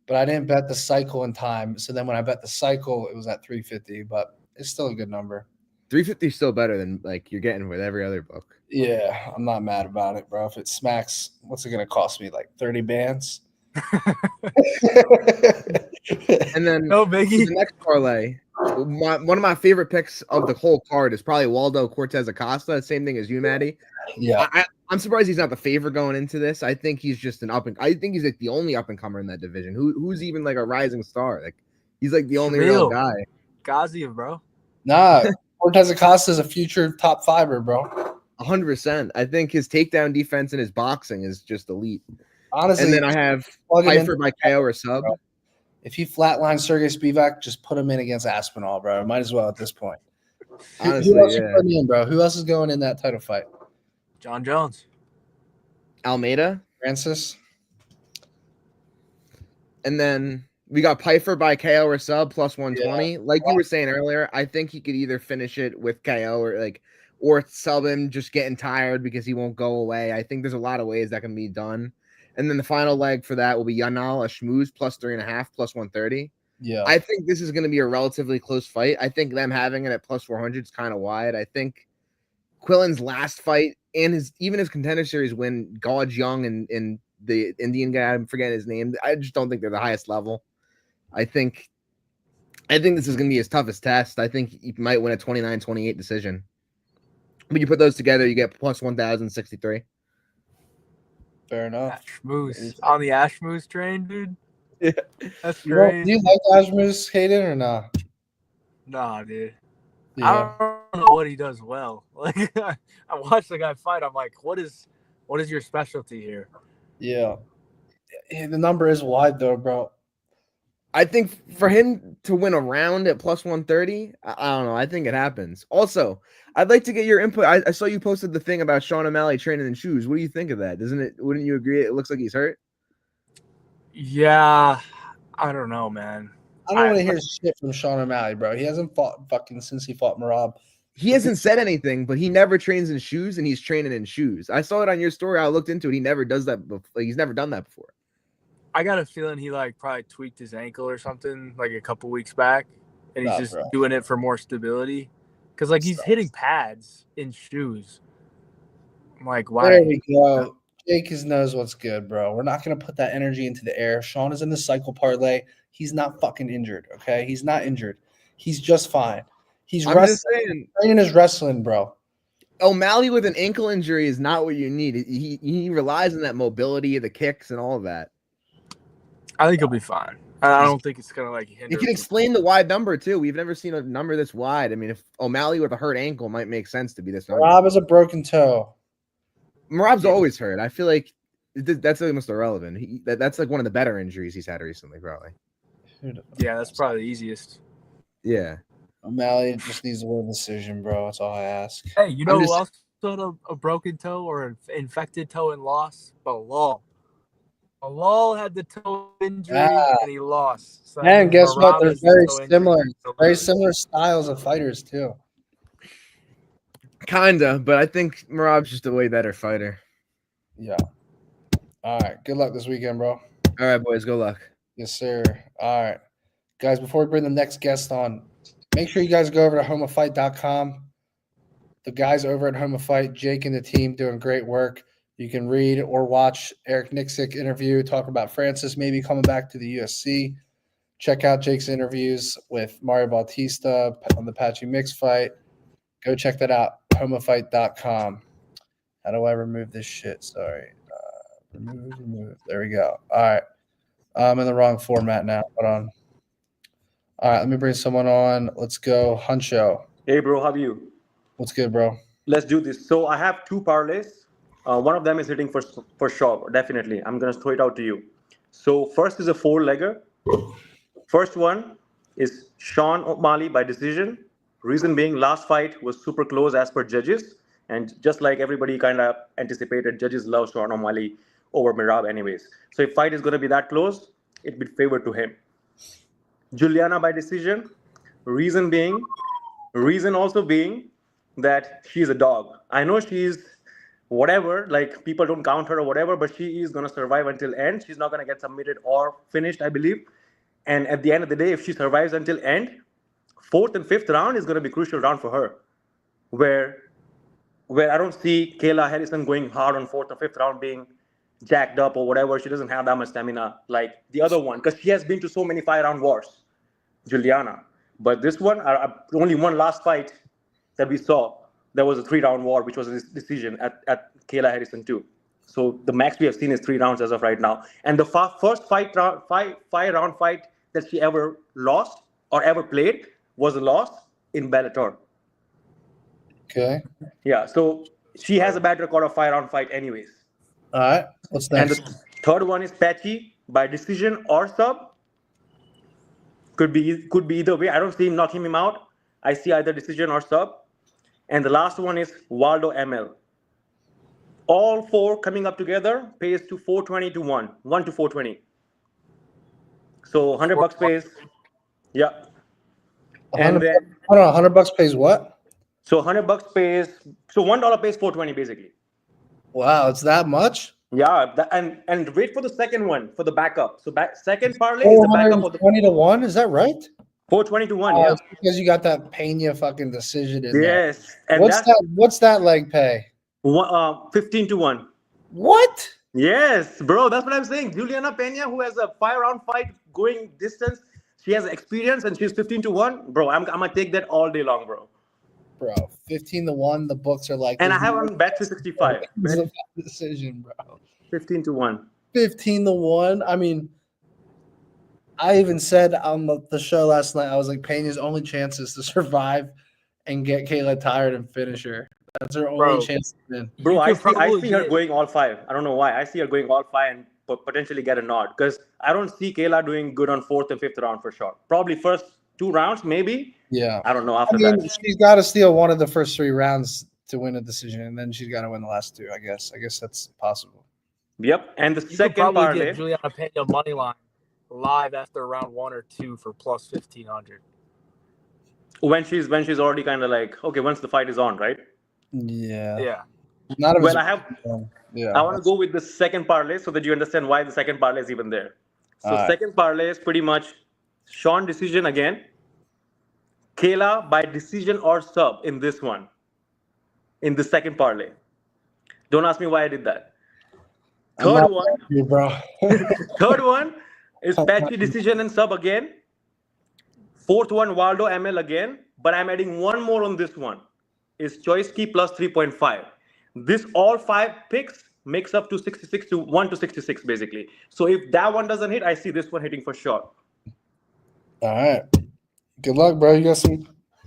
but I didn't bet the cycle in time. So then when I bet the cycle, it was at 350, but it's still a good number. 350 is still better than like you're getting with every other book. Yeah, I'm not mad about it, bro. If it smacks, what's it gonna cost me? Like 30 bands? And then No biggie. the next parlay, one of my favorite picks of the whole card is probably Waldo Cortez Acosta. Same thing as you, Matty. Yeah, I'm surprised he's not the favorite going into this. I think he's just I think he's like the only up and comer in that division. Who's even like a rising star? Like he's like the only real guy. Gaziev, bro. Nah, Cortez Acosta is a future top 5er, bro. 100%. I think his takedown defense and his boxing is just elite. Honestly, and then I have Pfeiffer by KO or sub. Bro. If he flatline Sergey Spivak, just put him in against Aspinall, bro. Might as well at this point. Honestly, who else you putting in, bro? Who else is going in that title fight? John Jones. Almeida. Francis. And then we got Pfeiffer by KO or sub plus 120. Yeah. Like you were saying earlier, I think he could either finish it with KO or sub him just getting tired because he won't go away. I think there's a lot of ways that can be done. And then the final leg for that will be Yanal Ashmuz plus 3.5 plus 130. Yeah. I think this is going to be a relatively close fight. I think them having it at plus 400 is kind of wide. I think Quillen's last fight and even his contender series win, Gauge Young and the Indian guy, I'm forgetting his name. I just don't think they're the highest level. I think this is going to be his toughest test. I think he might win a 29-28 decision. When you put those together, you get plus 1,063. Fair enough. Ashmoose. On the Ashmoose train, dude. Yeah. That's Do crazy. you like Ashmus, Hayden, or not? Nah, dude. Yeah. I don't know what he does well. Like I watched the guy fight. I'm like, what is your specialty here? Yeah. The number is wide though, bro. I think for him to win a round at plus 130, I don't know. I think it happens. Also, I'd like to get your input. I saw you posted the thing about Sean O'Malley training in shoes. What do you think of that? Wouldn't you agree? It looks like he's hurt. Yeah, I don't know, man. I don't want to hear shit from Sean O'Malley, bro. He hasn't fought fucking since he fought Marab. He hasn't said anything, but he never trains in shoes, and he's training in shoes. I saw it on your story. I looked into it. He never does that. He's never done that before. I got a feeling he like probably tweaked his ankle or something like a couple weeks back, and he's just doing it for more stability. Because like he's hitting pads in shoes. I'm like, why? There we go. Jake knows what's good, bro. We're not gonna put that energy into the air. Sean is in the cycle parlay. He's not fucking injured. Okay, he's not injured. He's just fine. He's just saying, training his wrestling, bro. O'Malley with an ankle injury is not what you need. He relies on that mobility, the kicks, and all of that. I think he'll be fine. I don't think it's gonna like hinder. You can explain the wide number too. We've never seen a number this wide. I mean, if O'Malley with a hurt ankle might make sense to be this number. Rob has a broken toe. Rob's always hurt. I feel like that's almost irrelevant. That's like one of the better injuries he's had recently, probably. Yeah, that's probably the easiest. Yeah. O'Malley just needs to win a decision, bro. That's all I ask. Hey, you know who else had a broken toe or an infected toe and lost? Bilal. Bilal had the toe injury and he lost. So and guess what? They're very similar. Injury. Very similar styles of fighters, too. Kinda, but I think Merab's just a way better fighter. Yeah. All right. Good luck this weekend, bro. All right, boys. Good luck. Yes, sir. All right. Guys, before we bring the next guest on, make sure you guys go over to homeofight.com. The guys over at Home of Fight, Jake and the team, doing great work. You can read or watch Eric Nixick interview, talk about Francis maybe coming back to the UFC. Check out Jake's interviews with Mario Bautista on the Patchy Mix fight. Go check that out, homeofight.com. How do I remove this shit? Sorry. Remove. There we go. All right. I'm in the wrong format now. Hold on. All right, let me bring someone on. Let's go. Huncho. Hey, bro. How are you? What's good, bro? Let's do this. So I have two parlays. One of them is hitting for sure, definitely. I'm going to throw it out to you. So first is a four-legger. First one is Sean O'Malley by decision. Reason being, last fight was super close as per judges. And just like everybody kind of anticipated, judges love Sean O'Malley over Merab anyways. So if fight is going to be that close, it'd be favored to him. Juliana by decision. Reason also being that she's a dog. I know she's whatever, like people don't count her or whatever, but she is going to survive until end. She's not going to get submitted or finished, I believe. And at the end of the day, if she survives until end, fourth and fifth round is going to be crucial round for her. Where I don't see Kayla Harrison going hard on fourth or fifth round being jacked up or whatever. She doesn't have that much stamina like the other one because she has been to so many 5-round wars, Juliana. But this one, only one last fight that we saw, there was a 3-round war, which was a decision at Kayla Harrison too. So the max we have seen is 3 rounds as of right now. And the first 5-round fight that she ever lost or ever played was a loss in Bellator. Okay. Yeah, so she has a bad record of 5-round fight anyways. All right. What's next? And the third one is Patchy by decision or sub. Could be either way. I don't see him knocking him out. I see either decision or sub. And the last one is Waldo ML. All 4 coming up together pays to 420 to 1 to 420. So $100 pays. Yeah. And then hold on, $100 pays what? So $100 pays. So $1 pays 420 basically. Wow, it's that much? Yeah, and wait for the second one for the backup. So second parlay is the backup of the 420 to 1. Is that right? 420 to 1. Yeah, because you got that Pena fucking decision in yes. there. And what's that leg pay? 15 to 1. What? Yes, bro. That's what I'm saying. Juliana Pena, who has a 5-round fight going distance, she has experience and she's 15 to 1. Bro, I'm gonna take that all day long, bro. Bro, 15 to 1. The books are like. And I have on Bet365. Decision, bro. 15 to 1. 15 to 1. I mean, I even said on the show last night, I was like, Pena's only chance is to survive and get Kayla tired and finish her. That's her only chance. Bro, I see her going all 5. I don't know why. I see her going all 5 and potentially get a nod because I don't see Kayla doing good on 4th and 5th round for sure. Probably first 2 rounds, maybe. Yeah. I don't know after that. She's got to steal one of the first 3 rounds to win a decision, and then she's got to win the last 2, I guess. I guess that's possible. Yep. And the You second could probably parlay. get Juliana Pena money line live after round 1 or 2 for plus 1,500. when she's already kind of like, okay, once the fight is on, right? Yeah. Yeah. Not Well, I Yeah. want to go with the second parlay so that you understand why the second parlay is even there. So All right. second parlay is pretty much Sean decision again, Kayla by decision or sub in this one, in the second parlay. Don't ask me why I did that. Third one, you, bro. third one is Patchy decision and sub again. Fourth one, Waldo ML again, but I'm adding one more on this one. Is choice key plus 3.5. This all 5 picks makes up to 66 to 1 to 66 basically. So if that one doesn't hit, I see this one hitting for sure. All right. Good luck, bro. You got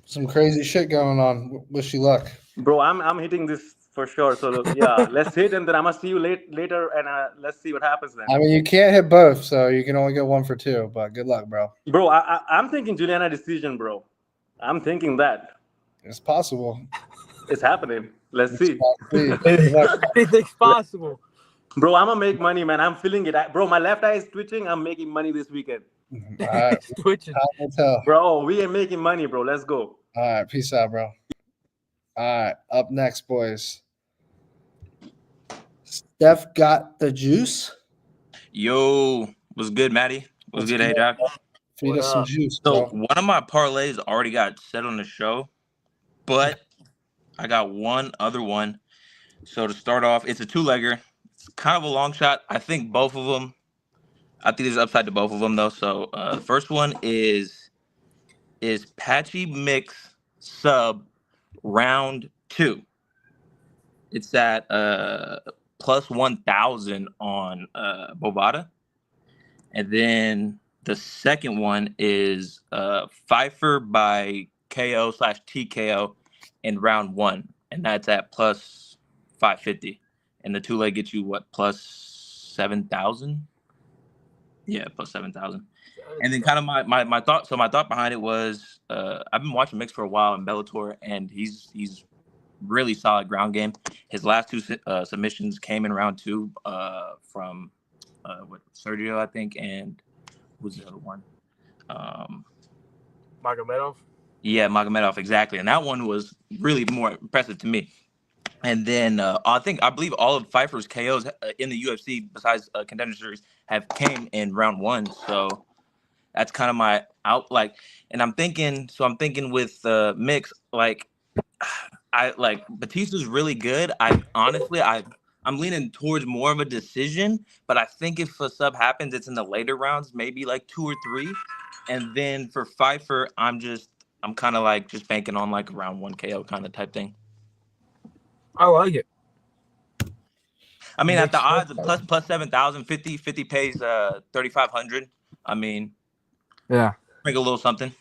some crazy shit going on. Wish you luck. Bro, I'm hitting this for sure. So yeah, let's hit and then I'm gonna see you later and let's see what happens then. I mean, you can't hit both, so you can only get 1 for 2. But good luck, bro. Bro, I'm thinking Juliana decision, bro. I'm thinking that. It's possible. It's happening. Let's see. Anything's possible. Bro, I'm gonna make money, man. I'm feeling it. Bro, my left eye is twitching. I'm making money this weekend. All right. Twitching. Bro, we are making money, bro. Let's go. All right. Peace out, bro. All right. Up next, boys. Steph got the juice. Yo, what's good, Matty? What's good, Hayvjive? Feed us some juice. So Bro. one of my parlays already got set on the show, but I got one other one. So to start off, it's a 2-legger. It's kind of a long shot. I think both of them. I think there's upside to both of them though. So the first one is Patchy Mix sub round 2. It's at plus 1,000 on Bovada, and then the second one is Pfeiffer by KO/TKO in round 1, and that's at plus 550. And the 2-leg gets you what, plus 7,000? Yeah, plus 7,000. And then kind of my thought. So my thought behind it was I've been watching Mix for a while in Bellator, and he's really solid ground game. His last 2 submissions came in round 2 from Sergio, I think, and who's the other one? Magomedov. Yeah, Magomedov, exactly. And that one was really more impressive to me. And then I believe all of Pfeiffer's KOs in the UFC, besides Contender Series, have came in round 1. So that's kind of my out. And I'm thinking with Mix, I like Batista's really good. I'm leaning towards more of a decision, but I think if a sub happens, it's in the later rounds, maybe like 2 or 3. And then for Pfeiffer, I'm kind of like just banking on like a round 1 KO kind of type thing. I like it. I mean, at the odds of plus 7,000, 50 pays 3,500. I mean, yeah, make a little something.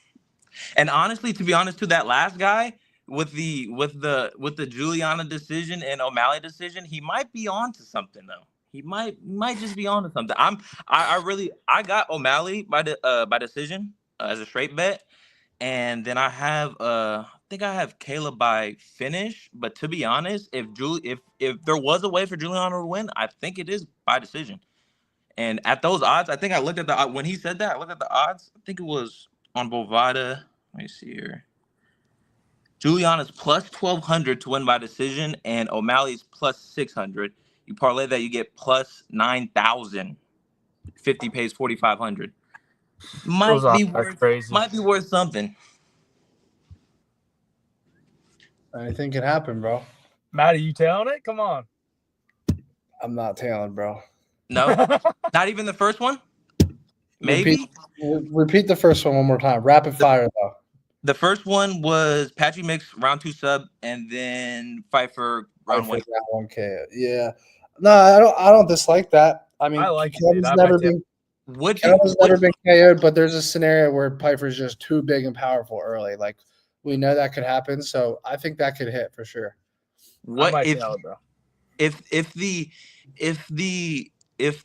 And honestly, to be honest, to that last guy with the Juliana decision and O'Malley decision, he might be on to something though. He might just be on to something. I got O'Malley by decision as a straight bet, and then I have I think I have Kayla by finish. But to be honest, if there was a way for Juliana to win, I think it is by decision. And at those odds, I think I looked at when he said that, I looked at the odds. I think it was on Bovada. Let me see here. Juliana's plus 1,200 to win by decision, and O'Malley's plus 600. You parlay that, you get plus 9,000. 50 pays 4,500. Might be worth something. Anything can happen, bro. Matty, you tailing it? Come on. I'm not tailing, bro. No, not even the first one. Maybe repeat the first one more time. Rapid fire though. The first one was Patchy Mix round 2 sub, and then Pfeiffer round 1. Round 1K. Yeah. No, I don't dislike that. I mean, I like Kevin's never been KO'd, but there's a scenario where Pfeiffer's just too big and powerful early. Like we know that could happen, so I think that could hit for sure. What if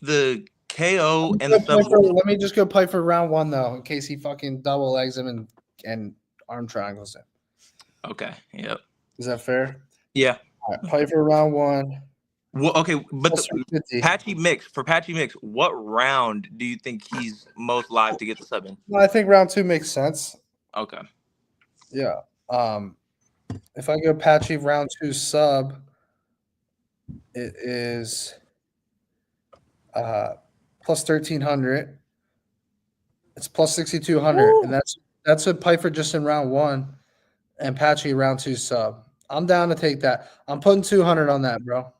the KO and the sub? Let me just go Pfeiffer round 1 though, in case he fucking double legs him and arm triangles him. Okay. Yep. Is that fair? Yeah. All right, Pfeiffer round 1. Well, okay, but Patchy Mix, what round do you think he's most live to get the sub in? Well, I think round 2 makes sense. Okay. Yeah. If I go Patchy round 2 sub, it is plus 1,300. It's plus 6,200, and that's with Piper just in round 1 and Patchy round 2 sub. I'm down to take that. I'm putting 200 on that, bro.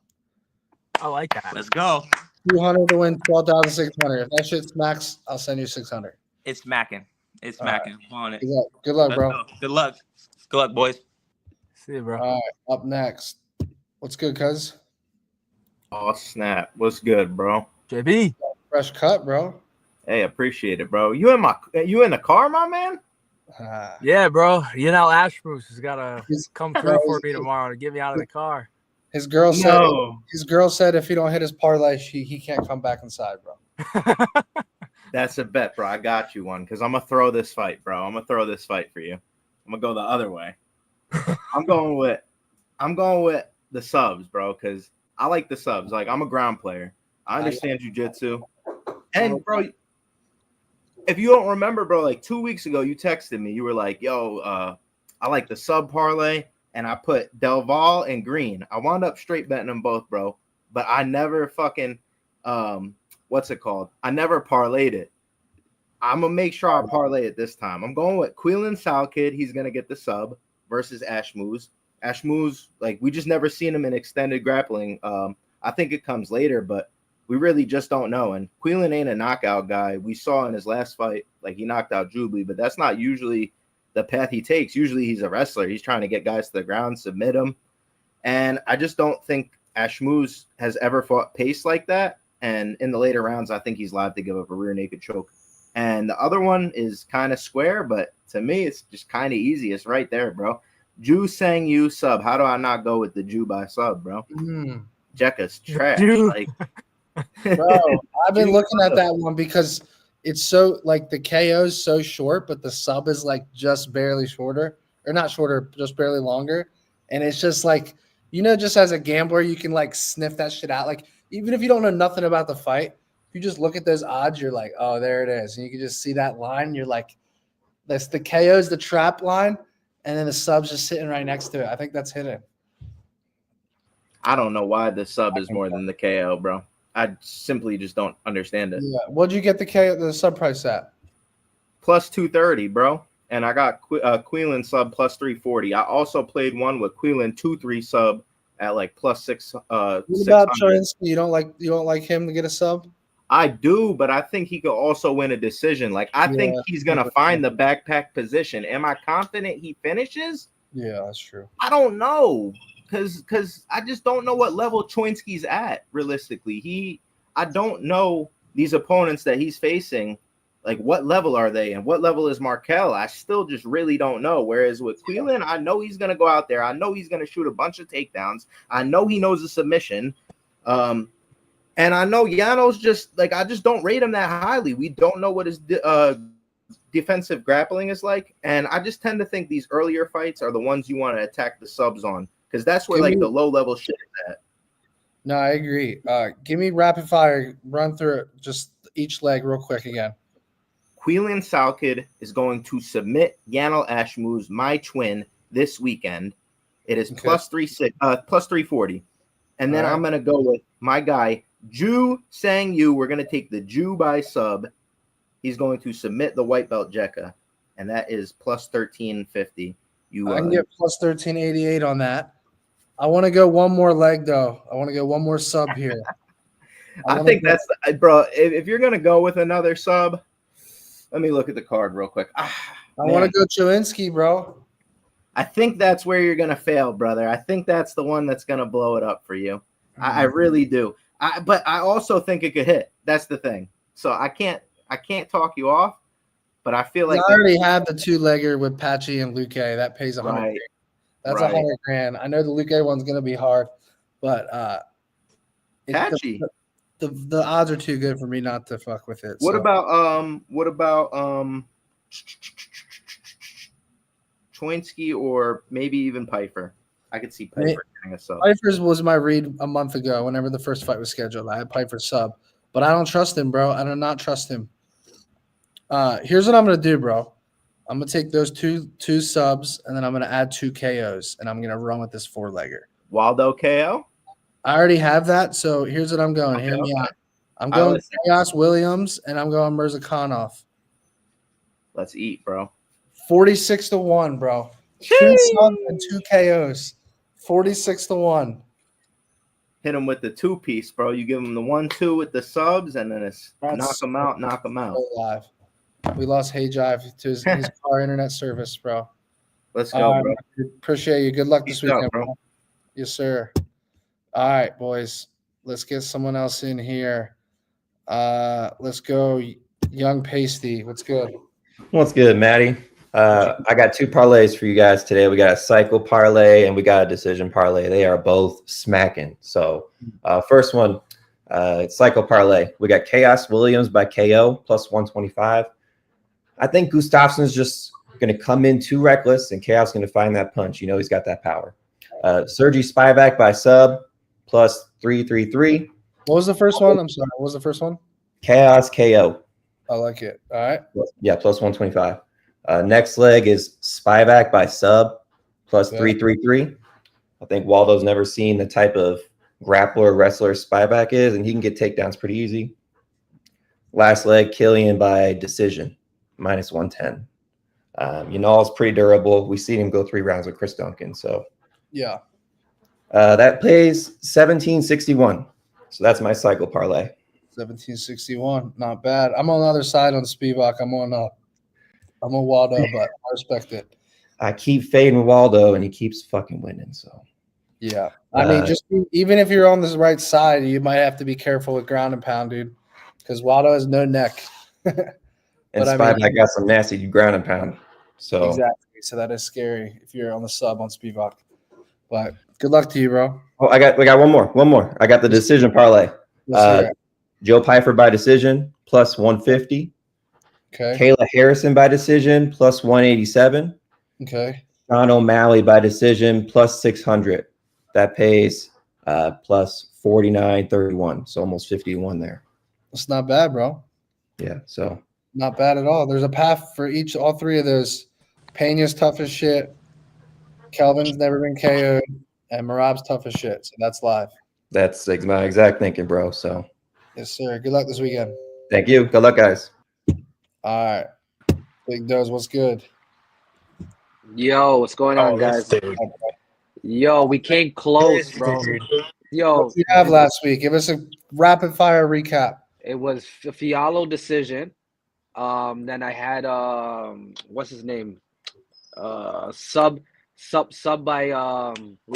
I like that. Let's go. 200 to win 12,600. If that shit smacks, I'll send you 600. It's smacking. It's smacking. I'm on it. Good luck, Let's bro. go. Good luck. Good luck, boys. See you, bro. All right, up next. What's good, cuz? Oh, snap. What's good, bro? JB. Fresh cut, bro. Hey, appreciate it, bro. You in the car, my man? Yeah, bro. Ashmoose has got to come through for me tomorrow to get me out of the car. His girl said if he don't hit his parlay, he can't come back inside, bro. That's a bet, bro. I got you one because I'm gonna throw this fight, bro. I'm gonna throw this fight for you. I'm gonna go the other way. I'm going with the subs, bro, because I like the subs. Like, I'm a ground player. I understand jiu-jitsu. And bro, if you don't remember, bro, like 2 weeks ago, you texted me. You were like, yo, I like the sub parlay. And I put Del Valle and Green. I wound up straight betting them both, bro. But I never fucking, what's it called? I never parlayed it. I'm going to make sure I parlay it this time. I'm going with Quillen Salkid. He's going to get the sub versus Ashmoose. Ashmoose, like, we just never seen him in extended grappling. I think it comes later, but we really just don't know. And Quillen ain't a knockout guy. We saw in his last fight, like, he knocked out Jubilee, but that's not usually the path he takes. Usually he's a wrestler. He's trying to get guys to the ground, submit them. And I just don't think Ashmoose has ever fought pace like that. And in the later rounds, I think he's liable to give up a rear naked choke. And the other one is kind of square, but to me, it's just kind of easy. It's right there, bro. Ju Sang Yu sub. How do I not go with the Ju by sub, bro? Jekka's trash. Like, bro, I've been looking at that one because it's so, like, the KO is so short, but the sub is, like, just barely shorter. Or not shorter, just barely longer. And it's just, like, just as a gambler, you can, like, sniff that shit out. Like, even if you don't know nothing about the fight, if you just look at those odds, you're like, oh, there it is. And you can just see that line. You're like, that's the KO's the trap line, and then the sub's just sitting right next to it. I think that's hidden. I don't know why the sub is more than the KO, bro. I simply just don't understand it. Yeah. What'd you get the sub price at? Plus 230, bro. And I got Quillen sub plus 340. I also played one with Quillen 2-3 sub at like plus 6. What about Chisnsky? You don't like him to get a sub? I do, but I think he could also win a decision. Like, I think he's gonna find the backpack position. Am I confident he finishes? Yeah, that's true. I don't know. Because I just don't know what level Chisnsky's at, realistically. I don't know these opponents that he's facing. Like, what level are they? And what level is Markel? I still just really don't know. Whereas with Quillen, I know he's going to go out there. I know he's going to shoot a bunch of takedowns. I know he knows the submission. And I know Yano's just, like, I just don't rate him that highly. We don't know what his defensive grappling is like. And I just tend to think these earlier fights are the ones you want to attack the subs on. Because that's where, the low-level shit is at. No, I agree. Give me rapid fire. Run through just each leg real quick again. Quillen Salkid is going to submit Yanel Ashmoose, my twin, this weekend. It is plus 340. And then I'm going to go with my guy, Ju Sang Yu. We're going to take the Ju by sub. He's going to submit the white belt Jekka. And that is plus 1350. I can get plus 1388 on that. I want to go one more leg, though. I want to go one more sub here. I think that's, bro, if you're going to go with another sub, let me look at the card real quick. I want to go Chisnsky, bro. I think that's where you're going to fail, brother. I think that's the one that's going to blow it up for you. I really do. But I also think it could hit. That's the thing. So I can't talk you off, but I feel like I already have the 2-legger with Patchy and Luke. That pays $100. Right. That's $100,000. I know the Luke one's going to be hard, but Patchy. The odds are too good for me not to fuck with it. What about Chisnsky or maybe even Piper? I could see Piper getting a sub. Piper's was my read a month ago whenever the first fight was scheduled. I had Piper sub, but I don't trust him, bro. I do not trust him. Here's what I'm going to do, bro. I'm gonna take those two subs, and then I'm gonna add 2 KOs, and I'm gonna run with this 4-legger. Waldo KO. I already have that, so here's what I'm going. Hear me out. I'm going Chaos Williams, and I'm going Mirzakhanov. Let's eat, bro. 46-1, bro. 2 subs and 2 KOs. 46-1. Hit him with the 2-piece, bro. You give him the 1-2 with the subs, and then it's knock him out. So live. We lost Hayvjive to his car internet service, bro. Let's go, bro. Appreciate you. Good luck this Peace out, weekend, bro. Yes, sir. All right, boys. Let's get someone else in here. Let's go, Young Pasty. What's good? What's good, Matty? I got 2 parlays for you guys today. We got a cycle parlay and we got a decision parlay. They are both smacking. So first one, cycle parlay. We got Chaos Williams by KO plus 125. I think Gustafsson's just going to come in too reckless and Chaos going to find that punch. You know he's got that power. Sergey Spivak by sub plus 333. What was the first one? I'm sorry. What was the first one? Chaos KO. I like it. All right. Yeah, plus 125. Next leg is Spivak by sub plus 333. I think Waldo's never seen the type of grappler wrestler Spivak is, and he can get takedowns pretty easy. Last leg, Killian by decision, minus 110. Yanal's pretty durable. We've seen him go 3 rounds with Chris Duncan. So yeah. That pays 1761. So that's my cycle parlay. 1761. Not bad. I'm on the other side on Spivak. I'm on Waldo, but I respect it. I keep fading Waldo, and he keeps fucking winning. So yeah, I mean, just even if you're on the right side, you might have to be careful with ground and pound, dude, because Waldo has no neck. And Spivak got some nasty ground and pound. So exactly. So that is scary if you're on the sub on Spivak. But good luck to you, bro. Oh, we got one more. I got the decision parlay. Joe Pyfer by decision plus 150. Okay. Kayla Harrison by decision plus 187. Okay. Sean O'Malley by decision plus 600. That pays plus 49.31. So almost 51 there. That's not bad, bro. Yeah. So not bad at all. There's a path for all 3 of those. Pena's tough as shit. Kelvin's never been KO'd. And Marab's tough as shit. So that's live. That's my exact thinking, bro. So yes, sir. Good luck this weekend. Thank you. Good luck, guys. All right. Big Does, what's good? Yo, what's going on, guys? Yo, we came close, bro. Yo, what did you have last week? Give us a rapid fire recap. It was a Fialo decision. Then I had what's his name? Sub by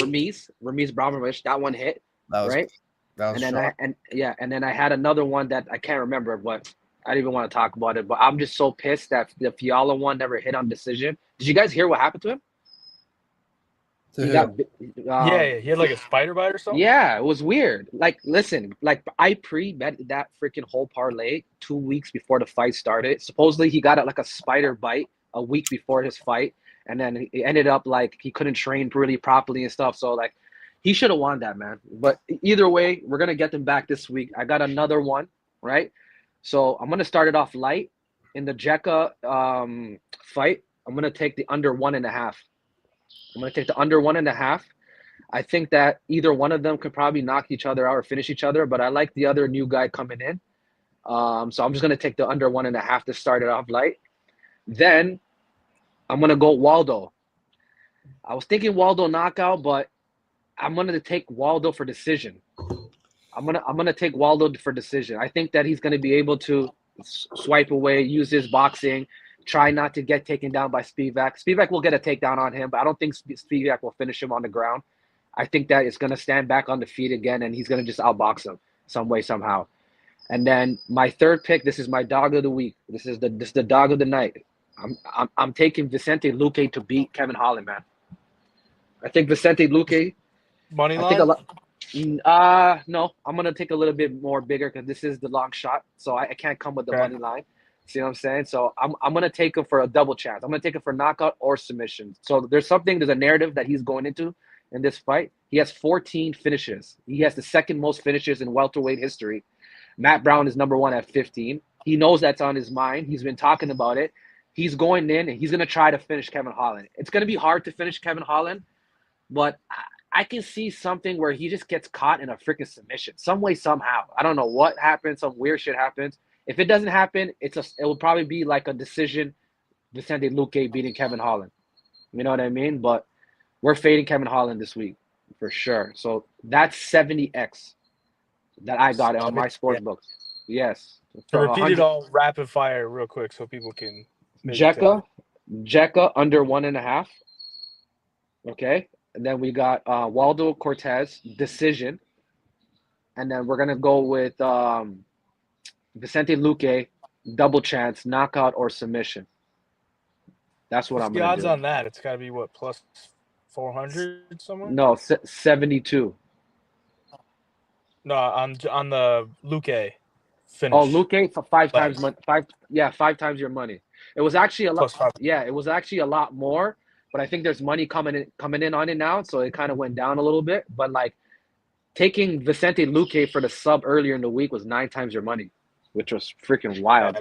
Ramiz Bramovich. That one hit. Right? That was and then I had another one that I can't remember what. I don't even want to talk about it, but I'm just so pissed that the Fiala one never hit on decision. Did you guys hear what happened to him? He had like a spider bite or something. Yeah, it was weird. Like, listen, like I pre-bet that freaking whole parlay 2 weeks before the fight started. Supposedly he got like a spider bite a week before his fight, and then it ended up like he couldn't train really properly and stuff. So like, he should have won that, man. But either way, we're gonna get them back this week. I got another one, right? So I'm gonna start it off light in the Jekka fight. I'm gonna take the under 1.5. I'm gonna take the under 1.5. I think that either one of them could probably knock each other out or finish each other, but I like the other new guy coming in. So I'm just gonna take the under 1.5 to start it off light. Then I'm gonna go Waldo. I was thinking Waldo knockout, but I'm gonna take Waldo for decision. I'm gonna take Waldo for decision. I think that he's gonna be able to swipe away, use his boxing, try not to get taken down by Spivak. Spivak will get a takedown on him, but I don't think Spivak will finish him on the ground. I think that it's gonna stand back on the feet again, and he's gonna just outbox him some way somehow. And then my third pick. This is my dog of the week. This is the dog of the night. I'm taking Vicente Luque to beat Kevin Holland, man. I think Vicente Luque. Money line? No, I'm gonna take a little bit more bigger because this is the long shot, so I can't come with the money line. See what I'm saying? So I'm gonna take him for a double chance. I'm gonna take him for knockout or submission. So there's a narrative that he's going into in this fight. He has 14 finishes. He has the second most finishes in welterweight history. Matt Brown is number 1 at 15. He knows that's on his mind. He's been talking about it. He's going in and he's going to try to finish Kevin Holland. It's going to be hard to finish Kevin Holland, but I can see something where he just gets caught in a freaking submission some way, somehow. I don't know what happens. Some weird shit happens. If it doesn't happen, it will probably be like a decision, Vicente Luque beating Kevin Holland. You know what I mean? But we're fading Kevin Holland this week for sure. So that's 70x that I got on my sports books. Yes. So repeat it all rapid fire real quick so people can Jekka under 1.5. Okay. And then we got Waldo Cortez decision. And then we're gonna go with Vicente Luque double chance, knockout or submission. That's what I'm gonna do. What's the odds on that? It's gotta be what, plus 400 somewhere? No, 72. No, on the Luque finish. Oh, Luque for 5 times money. 5 times your money. It was actually a lot. Yeah, it was actually a lot more. But I think there's money coming in on it now, so it kind of went down a little bit. But like taking Vicente Luque for the sub earlier in the week was 9 times your money, which was freaking wild.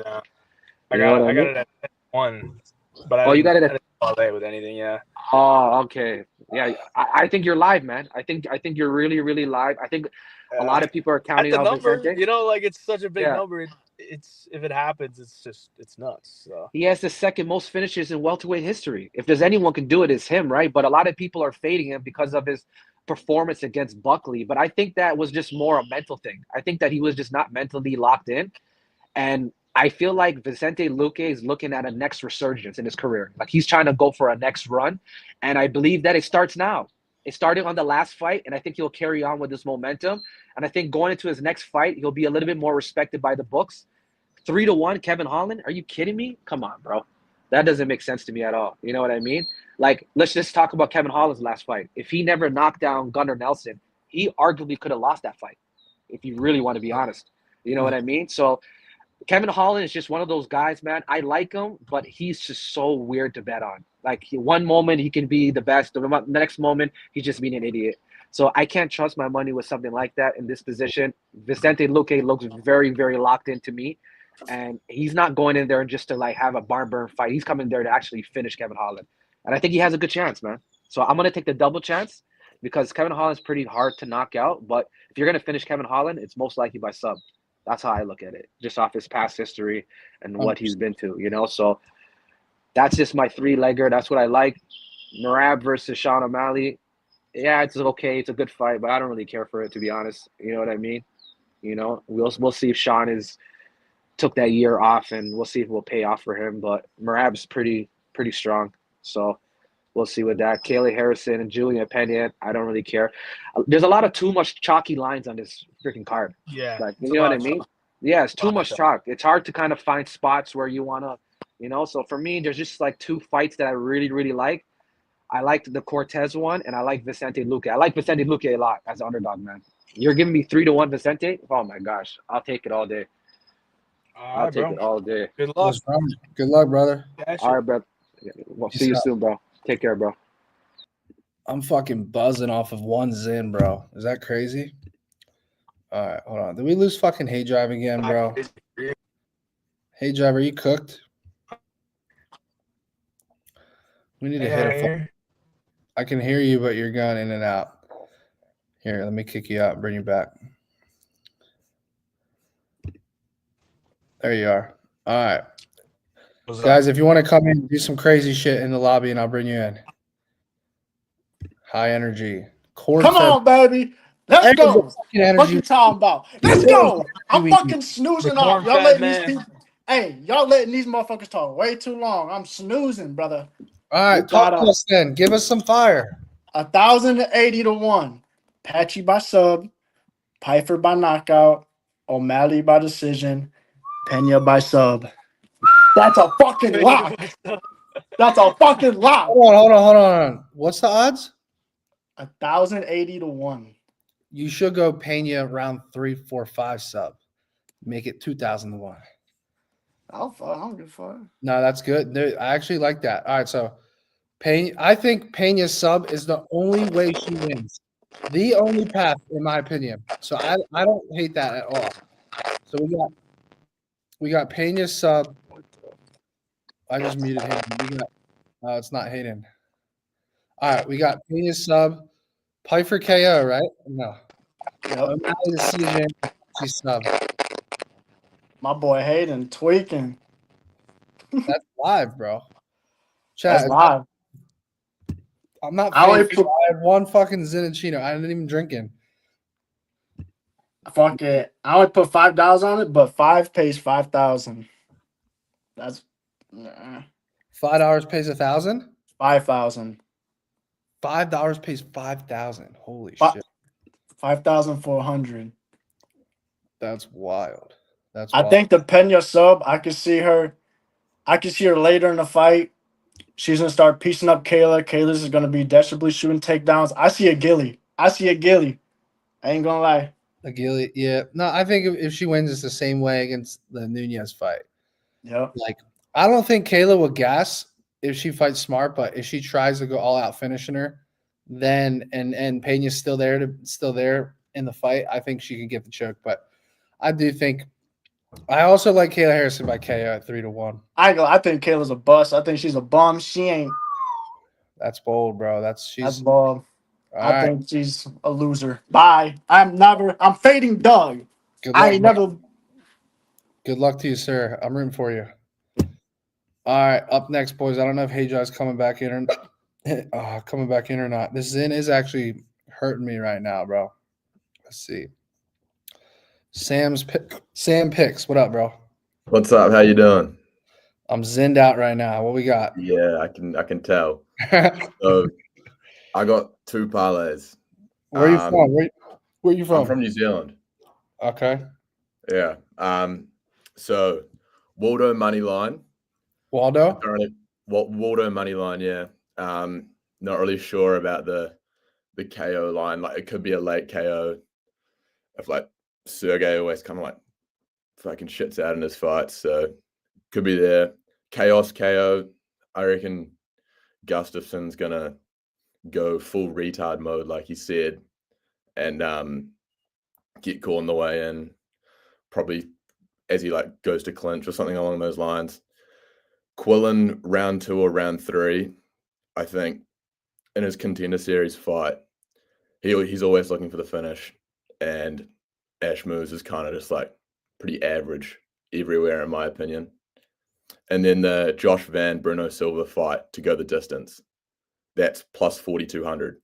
I got it at 1. But you got it at parlay with anything, yeah. Oh, okay. Yeah, I think you're live, man. I think you're really, really live. I think a lot of people are counting the out number, Vicente. you know, like it's such a big number. It's if it happens, it's nuts. So. He has the second most finishes in welterweight history. If there's anyone can do it, it's him, right? But a lot of people are fading him because of his performance against Buckley. But I think that was just more a mental thing. I think that he was just not mentally locked in. And I feel like Vicente Luque is looking at a next resurgence in his career. Like he's trying to go for a next run. And I believe that it starts now. It started on the last fight, and I think he'll carry on with this momentum. And I think going into his next fight, he'll be a little bit more respected by the books. 3-1, Kevin Holland? Are you kidding me? Come on, bro. That doesn't make sense to me at all. You know what I mean? Like, let's just talk about Kevin Holland's last fight. If he never knocked down Gunnar Nelson, he arguably could have lost that fight, if you really want to be honest. You know what I mean? So Kevin Holland is just one of those guys, man. I like him, but he's just so weird to bet on. Like, one moment he can be the best. The next moment, he's just being an idiot. So I can't trust my money with something like that in this position. Vicente Luque looks very, very locked in to me. And he's not going in there and just to like have a barn burn fight. He's coming there to actually finish Kevin Holland. And I think he has a good chance, man. So I'm going to take the double chance because Kevin Holland's pretty hard to knock out. But if you're going to finish Kevin Holland, it's most likely by sub. That's how I look at it, just off his past history and what he's been to, you know? So that's just my 3-legger. That's what I like. Merab versus Sean O'Malley. Yeah, it's okay. It's a good fight, but I don't really care for it, to be honest. You know what I mean? You know, we'll see if Sean took that year off, and we'll see if it will pay off for him. But Merab's pretty strong. So we'll see with that. Kaylee Harrison and Julian Pena, I don't really care. There's a lot of too much chalky lines on this freaking card. Yeah. Like, you know what I mean? Yeah, it's too much chalk. It's hard to kind of find spots where you want to, you know? So for me, there's just like 2 fights that I really, really like. I liked the Cortez one, and I like Vicente Luque. I like Vicente Luque a lot as an underdog, man. You're giving me 3-1 Vicente? Oh, my gosh. I'll take it all day. I'll take it all day. Good luck. Good luck, brother. All right, bro. We'll see you soon, bro. Take care, bro. I'm fucking buzzing off of 1 Zin, bro. Is that crazy? All right, hold on. Did we lose fucking Hayvjive again, bro? Hayvjive, are you cooked? We need to hit a. I can hear you, but you're going in and out. Here, let me kick you out and bring you back. There you are. All right. Guys, if you want to come in, do some crazy shit in the lobby, and I'll bring you in. High energy. Come on, baby. Let's go. What you talking about? Let's go. I'm fucking snoozing off. Y'all letting these people. Hey, y'all letting these motherfuckers talk way too long. I'm snoozing, brother. All right, talk to us then. Give us some fire. 1,080-1. Patchy by sub. Pfeiffer by knockout. O'Malley by decision. Pena by sub. That's a fucking lock. That's a fucking lock. Hold on. What's the odds? 1,080-1. You should go Pena round 3, 4, 5 sub. Make it 2,000-1. I don't give a fuck. No, that's good. I actually like that. All right, so Pena. I think Pena's sub is the only way she wins. The only path, in my opinion. So I don't hate that at all. So we got Pena's sub. I just muted him. We got, it's not Hayden. All right, we got Pena sub, Pyer KO, right? No. Yep. Decision. She's sub. My boy Hayden tweaking. That's live, bro. Chat. That's live. I'm not I only fake. I had one fucking Zinachino. I didn't even drink it. Fuck it. I only put $5 on it, but 5 pays 5,000. That's $5 pays 1,000. 5,000. $5 pays 5,000. Holy shit. 5,400. That's wild. That's I wild. think the Pena sub, I could see her later in the fight. She's gonna start piecing up Kayla. Kayla's is gonna be desperately shooting takedowns. I see a Gilly. I ain't gonna lie. A Gilly, yeah. No, I think if she wins, it's the same way against the Nunez fight. Yep. Like, I don't think Kayla will gas if she fights smart, but if she tries to go all out finishing her, then and Pena's still there in the fight, I think she can get the choke. But I do think I also like Kayla Harrison by KO at 3-1. I think Kayla's a bust. I think she's a bum. She ain't. That's bold, bro. That's bold. I right. think she's a loser. Bye. I'm fading Doug. Good I luck, ain't bro. never. Good luck to you, sir. I'm rooting for you. All right, up next, boys. I don't know if Hayvjive's coming back in or not. This Zin is actually hurting me right now, bro. Let's see. Sam Picks. What up, bro? What's up? How you doing? I'm zinned out right now. What we got? Yeah, I can tell. So I got 2 parlays. Where are you from? Where are you from? I'm from New Zealand. Okay. Yeah. So Waldo money line. Waldo? Waldo money line, yeah. Not really sure about the KO line. Like it could be a late KO if like Suga always kind of like fucking shits out in his fights. So could be there. Chaos KO. I reckon Gustafson's gonna go full retard mode, like he said, and get caught on the way in. Probably as he like goes to clinch or something along those lines. Quillen round 2 or round 3, I think, in his contender series fight, he's always looking for the finish, and Ash moves is kind of just like pretty average everywhere, in my opinion. And then the Josh Van Bruno Silva fight to go the distance, that's plus 4,200.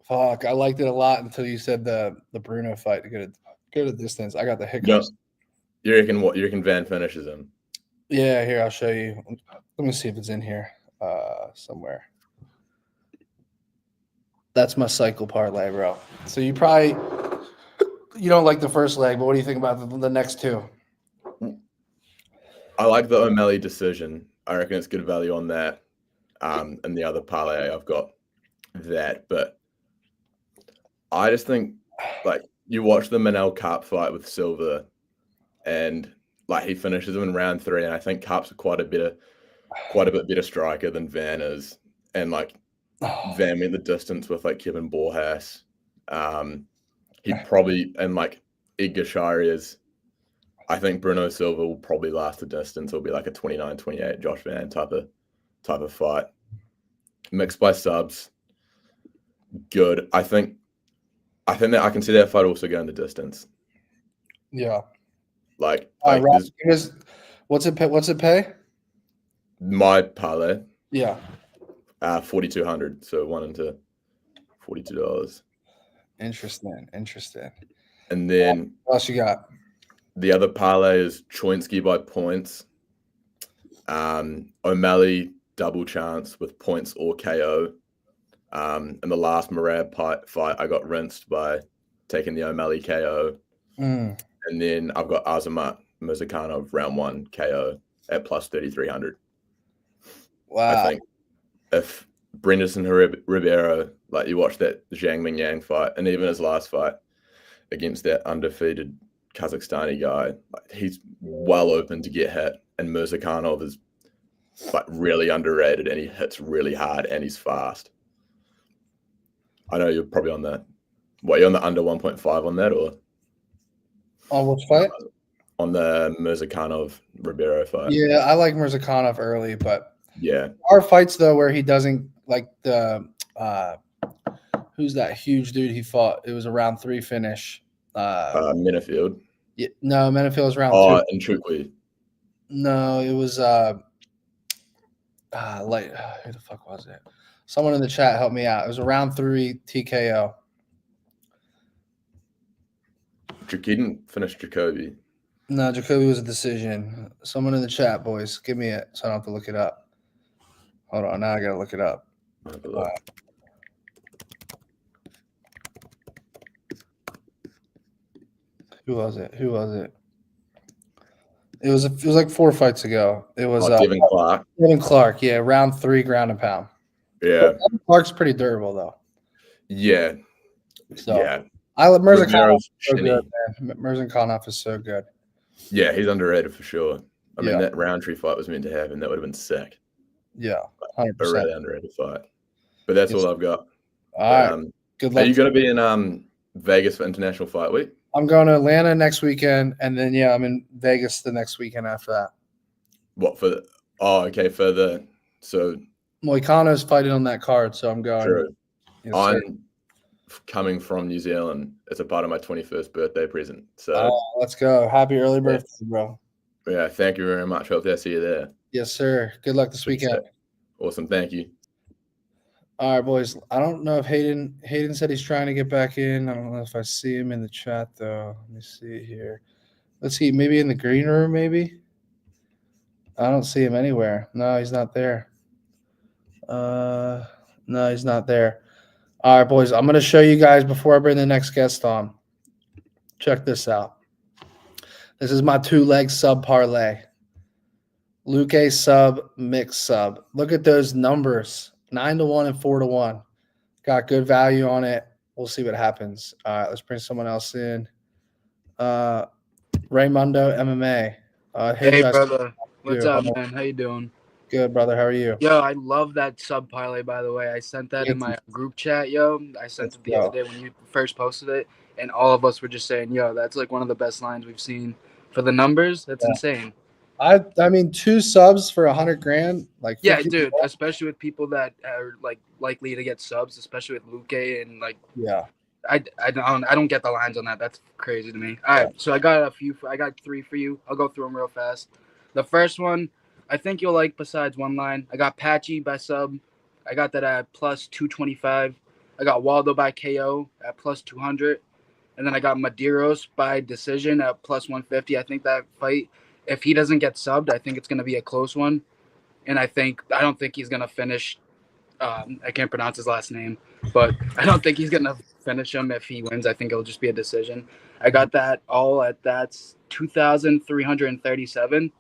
Fuck, I liked it a lot until you said the Bruno fight to go to distance. I got the hiccups. You reckon what? You reckon Van finishes him? Yeah, here, I'll show you. Let me see if it's in here somewhere. That's my cycle parlay, bro. So you don't like the first leg, but what do you think about the next 2? I like the O'Malley decision. I reckon it's good value on that. And the other parlay, I've got that. But I just think, like, you watch the Manel Karp fight with Silva, and like he finishes him in round 3, and I think Karp's quite a bit better striker than Van is, and like Van went the distance with like Kevin Borjas. He probably, and like Edgar Shari is. I think Bruno Silva will probably last the distance. It'll be like a 29-28 Josh Van type of fight. Mixed by subs, good. I think that I can see that fight also going the distance. Yeah. Like, what's it pay? My parlay. Yeah. 4,200. So 1 into $42. Interesting. And then what else you got? The other parlay is Chisnsky by points. O'Malley double chance with points or KO. In the last Murad fight, I got rinsed by taking the O'Malley KO. And then I've got Azamat Muzakhanov round 1 KO at plus 3,300. Wow. I think if Brenderson Ribeiro, like you watch that Zhang Mingyang fight, and even his last fight against that undefeated Kazakhstani guy, like, he's well open to get hit. And Muzakhanov is like really underrated, and he hits really hard, and he's fast. I know you're probably on that. What, you're on the under 1.5 on that, or? On which fight? on the Mirzakhanov Ribeiro fight. Yeah, I like Mirzakhanov early, but yeah, our fights though where he doesn't like the who's that huge dude he fought? It was a round 3 finish. Minifield. Yeah, no, Minifield was round 2. Oh, and Chukwi. No, it was like who the fuck was it? Someone in the chat help me out. It was a round 3 TKO. He didn't finish Jacoby. No, Jacoby was a decision. Someone in the chat, boys, give me it so I don't have to look it up. Hold on, now I gotta look it up. Who was it? It was like 4 fights ago. It was Devin Clark. Devin Clark, yeah, round 3 ground and pound. Yeah, Devin Clark's pretty durable though. Yeah, So yeah. I love Mirzakhanov. So Shinny. good, man. Mirzakhanov is so good. Yeah, he's underrated for sure. I mean, Yeah. that Roundtree fight was meant to happen. That would have been sick. Yeah, A 100%. really underrated fight. But that's Yes. all I've got. All right. Good luck Are you to going to be in Vegas for International Fight Week? I'm going to Atlanta next weekend, and then I'm in Vegas the next weekend after that. What for? Okay, for the Moicano's fighting on that card, so I'm going. True. Yes, sir. I'm coming from New Zealand as a part of my 21st birthday present. So Let's go. Happy early birthday, bro. yeah, thank you very much. Hope to see you there. Yes, sir. Good luck this weekend. Awesome, thank you. All right, boys. I don't know if Hayden said he's trying to get back in. I don't know if I see him in the chat though. Let me see here. Let's see, maybe in the green room, maybe. I don't see him anywhere. No, he's not there. No, he's not there. All right, boys. I'm gonna show you guys before I bring the next guest on. Check this out. This is my 2-leg sub parlay. Luque sub, mix sub. Look at those numbers. 9-1 and 4-1. Got good value on it. We'll see what happens. All right, let's bring someone else in. Raymundo MMA. Hey, Josh. brother. What's up, How are man? How you doing? Good, brother. How are you? Yo, I love that sub parlay, by the way. I sent that in my group chat, yo. I sent it the other day when you first posted it, and all of us were just saying, yo, that's like one of the best lines we've seen for the numbers. That's insane. I mean, 2 subs for $100,000. Like, Yeah, 50 dude, especially with people that are like likely to get subs, especially with Luque and like yeah. I don't get the lines on that. That's crazy to me. All right, so I got 3 for you. I'll go through them real fast. The first one, I think you'll like besides one line. I got Patchy by sub. I got that at plus 225. I got Waldo by KO at plus 200. And then I got Medeiros by decision at plus 150. I think that fight, if he doesn't get subbed, I think it's going to be a close one. And I don't think he's going to finish. I can't pronounce his last name, but I don't think he's going to finish him if he wins. I think it'll just be a decision. I got that all at that's 2,337.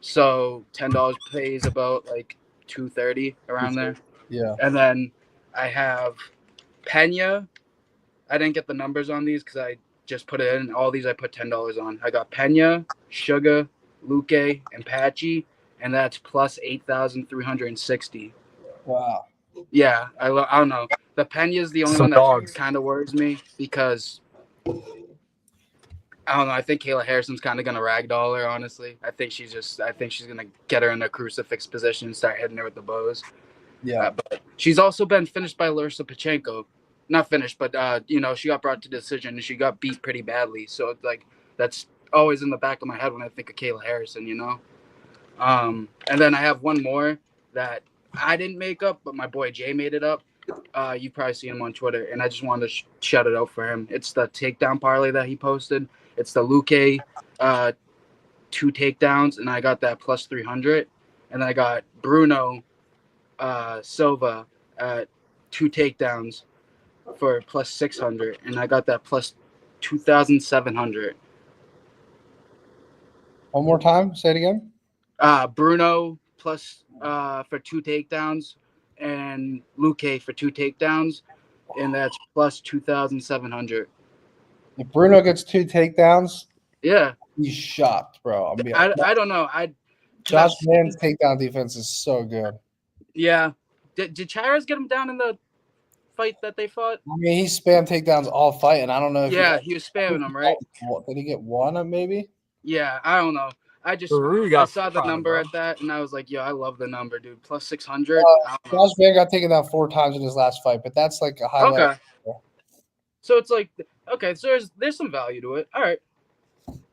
So $10 pays about like $230 around there. Yeah. And then I have Pena. I didn't get the numbers on these because I just put it in. All these I put $10 on. I got Pena, Suga, Luque, and Patchy, and that's plus 8,360. Wow. Yeah, I don't know. The Pena is the only Some one that dogs. kind of worries me because I don't know. I think Kayla Harrison's kind of gonna ragdoll her. Honestly, I think she's gonna get her in a crucifix position and start hitting her with the bows. Yeah. But she's also been finished by Larissa Pachenko. Not finished, but she got brought to decision and she got beat pretty badly. So it's like that's always in the back of my head when I think of Kayla Harrison, And then I have one more that I didn't make up, but my boy Jay made it up. You've probably seen him on Twitter, and I just wanted to shout it out for him. It's the takedown parlay that he posted. It's the Luque 2 takedowns, and I got that plus 300. And then I got Bruno Silva at 2 takedowns for plus 600, and I got that plus 2,700. One more time. Say it again. Bruno plus for 2 takedowns, and Luque for 2 takedowns, and that's plus 2,700. If Bruno gets 2 takedowns, yeah, he's shocked, bro. I don't know. Josh Mann's takedown defense is so good. Yeah. Did Charas get him down in the fight that they fought? I mean, he spammed takedowns all fight, and I don't know if he was spamming them, right? Did he get one maybe? Yeah, I don't know. I saw the number at that, and I was like, "Yo, I love the number, dude. Plus 600." Josh Van got taken out 4 times in his last fight, but that's like a highlight. Okay. So it's like, okay, so there's some value to it. All right.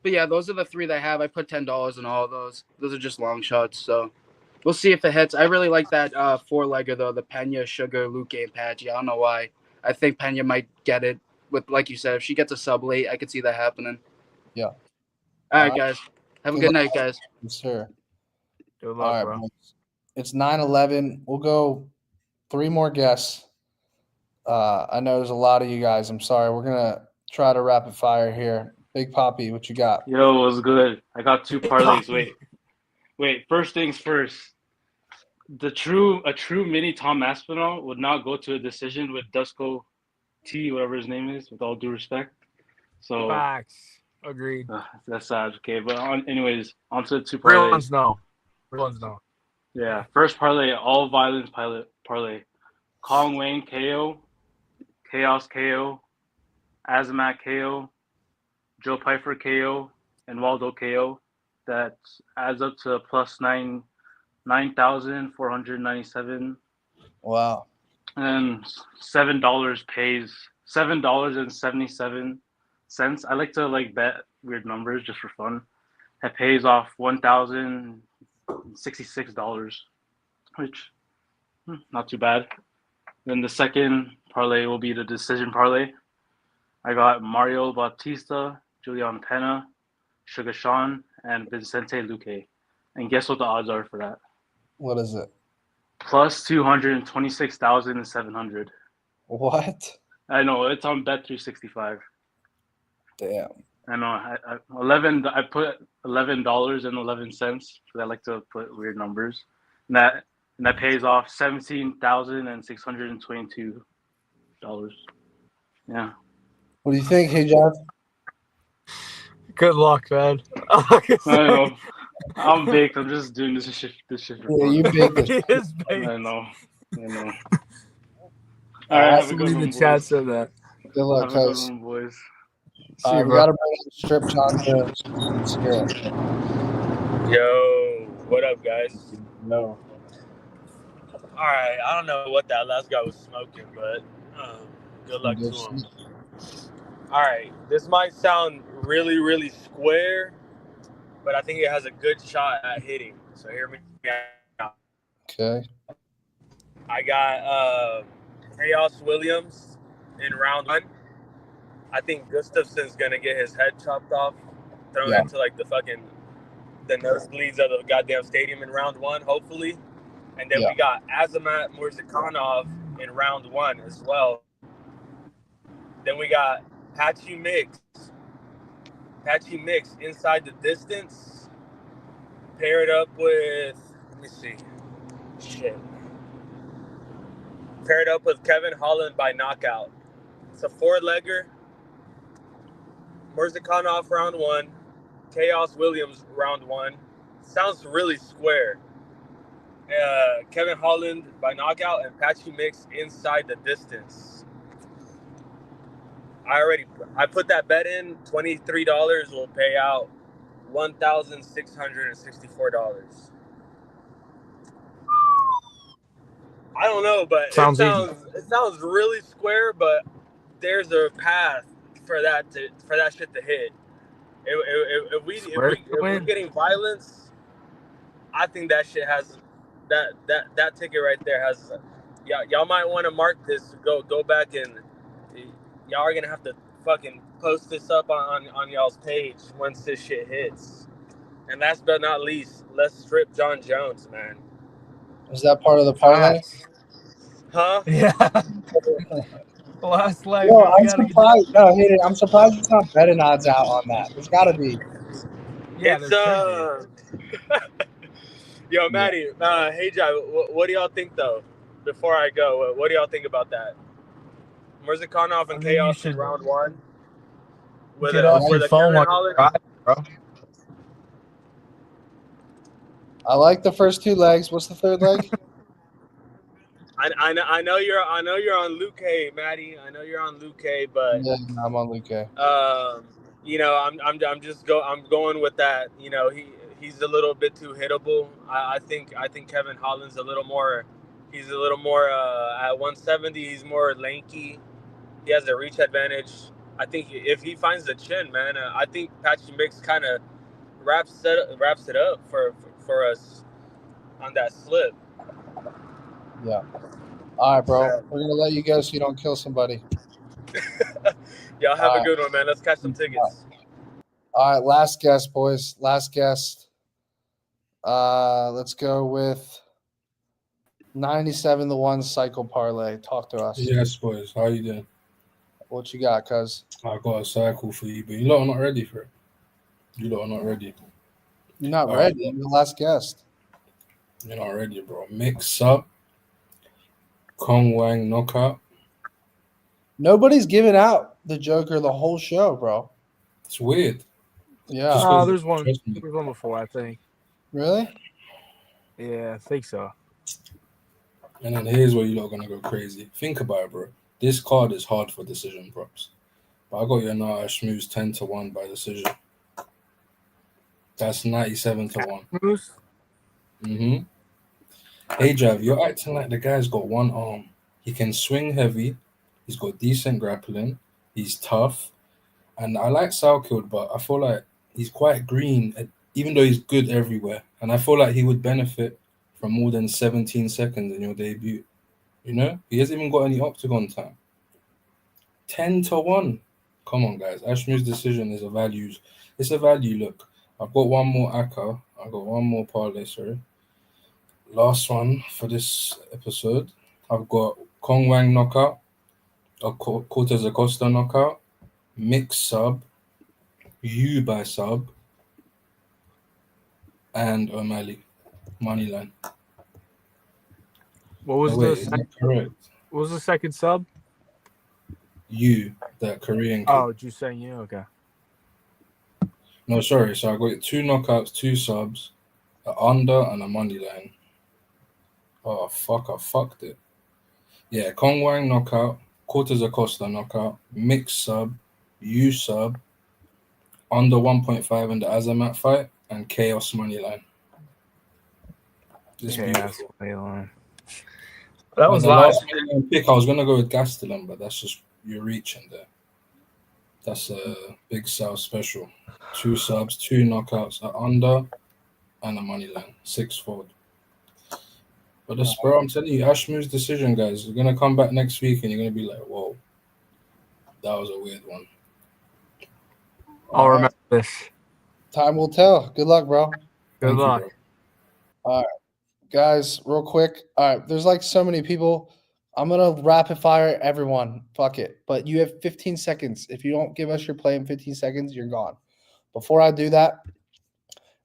But yeah, those are the 3 that I have. I put $10 in all of those. Those are just long shots, so we'll see if it hits. I really like that 4-legger though, the Pena, Sugar, Luke, and Patchy. I don't know why. I think Pena might get it with, like you said, if she gets a sub late, I could see that happening. Yeah. All right, guys. Have a good night, guys. Yes, sir. Good All luck, right, bro. boys. It's 9:11. We'll go 3 more guests. I know there's a lot of you guys. I'm sorry. We're gonna try to rapid fire here. Big Poppy, what you got? Yo, what's good? I got 2 parlays. Wait. First things first. A true mini Tom Aspinall would not go to a decision with Dusko T, whatever his name is, with all due respect. So Facts. Agreed. That's sad. Okay, but anyways, on to the 2 Real parlays. ones no. Real ones no. Yeah, first parlay, all violence parlay. Colin Wayne KO, Chaos KO, Azamat KO, Joe Pfeiffer KO, and Waldo KO. That adds up to plus 9,497. Wow. And $7 pays $7.77. I like to bet weird numbers just for fun. It pays off $1,066, which not too bad. Then the second parlay will be the decision parlay. I got Mario Bautista, Julian Pena, Suga Sean, and Vicente Luque. And guess what the odds are for that? What is it? Plus 226,700. What? I know, it's on Bet365. Damn. I know. I put $11.11 because I like to put weird numbers. And that pays off $17,622. Yeah. What do you think, Hayvjive? Good luck, man. I know. I'm baked. I'm just doing this shit for fun. You baked this. He is baked. I know. All right, have a good one, the chat boys. said that. Good luck, Have a good guys. one, boys. All right, we got to bring in Strip John Jones. Yo, what up, guys? No. All right, I don't know what that last guy was smoking, but good luck to him. All right, this might sound really, really square, but I think it has a good shot at hitting. So hear me out. Okay. I got Chaos Williams in round 1. I think Gustafson's gonna get his head chopped off, thrown into the nosebleeds of the goddamn stadium in round 1, hopefully. And then we got Azamat Murzakanov in round 1 as well. Then we got Patchy Mix inside the distance. Pair it up with, let me see. Pair it up with Kevin Holland by knockout. It's a 4-legger. Murzakanov round 1. Chaos Williams round 1. Sounds really square. Kevin Holland by knockout and Patchy Mix inside the distance. I put that bet in. $23 will pay out $1,664. I don't know, but it sounds really square, but there's a path for that shit to hit. If we're getting violence, I think that shit has that ticket right there has. Y'all might want to mark this. Go back and y'all are gonna have to fucking post this up on y'all's page once this shit hits. And last but not least, let's strip John Jones, man. Is that part of the parlay? Huh? Yeah. Last leg. Yo, I'm surprised. No, I'm surprised it's not betting odds out on that. There's got to be. Yeah, it's Yo, Matty, Hayvjive, what do y'all think though? Before I go, what do y'all think about that? Murzakanov and Chaos in round 1. With Get off your phone Kevin while you're driving, bro. I like the first 2 legs. What's the third leg? I know you're on Luque, Matty. I know you're on Luque, but yeah, I'm on Luque. I'm going with that. He's a little bit too hittable. I think Kevin Holland's a little more. He's a little more at 170. He's more lanky. He has a reach advantage. I think if he finds the chin, man, I think Patchy Mix kind of wraps it up for us on that slip. Yeah. All right, bro. We're gonna let you go so you don't kill somebody. Y'all have a good one, man. Let's catch some tickets. All right, last guest, boys. Last guest. Let's go with 97-1 cycle parlay. Talk to us. Yes, boys. How you doing? What you got, cuz? I got a cycle for you, but you lot are not ready for it. You lot are not ready. You're not All ready. right. You're the last guest. You're not ready, bro. Mix up. Kong Wang knockout. Nobody's giving out the Joker the whole show, bro. It's weird. Yeah. Oh, there's one. There's one before, I think. Really? Yeah, I think so. And then here's where you lot are gonna go crazy. Think about it, bro. This card is hard for decision props. But I got your now Schmooze 10-1 by decision. That's 97-1. Mm-hmm. Hayvjive, you're acting like the guy's got one arm. He can swing heavy. He's got decent grappling. He's tough. And I like Salkeld, but I feel like he's quite green, even though he's good everywhere. And I feel like he would benefit from more than 17 seconds in your debut. You know? He hasn't even got any octagon time. 10-1. Come on, guys. Ashmu's decision is a value. It's a value look. I've got one more Aka. I've got one more parlay, sorry. Last one for this episode. I've got Kong Wang knockout, a Cortez Acosta knockout, Mix sub, You by sub, and O'Malley money line. What was correct? What was the second sub? You, that Korean kid. Oh, just saying you. Okay. No, sorry. So I got 2 knockouts, 2 subs, an under, and a money line. Oh fuck! I fucked it. Yeah, Kong Wang knockout, Cortez Acosta knockout, Mix sub, You sub, under 1.5 in the Azamat fight, and Chaos money line. This beautiful. That was the live. last pick. I was gonna go with Gastelum, but that's just you're reaching there. That's a big South special. 2 subs, 2 knockouts, an under, and a money line. 6-fold. But that's, bro, I'm telling you, Ashmu's decision, guys. You're gonna come back next week and you're gonna be like, whoa, that was a weird one. I'll remember this. Time will tell. Good luck, bro. Good luck. All right, guys, real quick. All right, there's like so many people. I'm gonna rapid fire everyone. Fuck it. But you have 15 seconds. If you don't give us your play in 15 seconds, you're gone. Before I do that,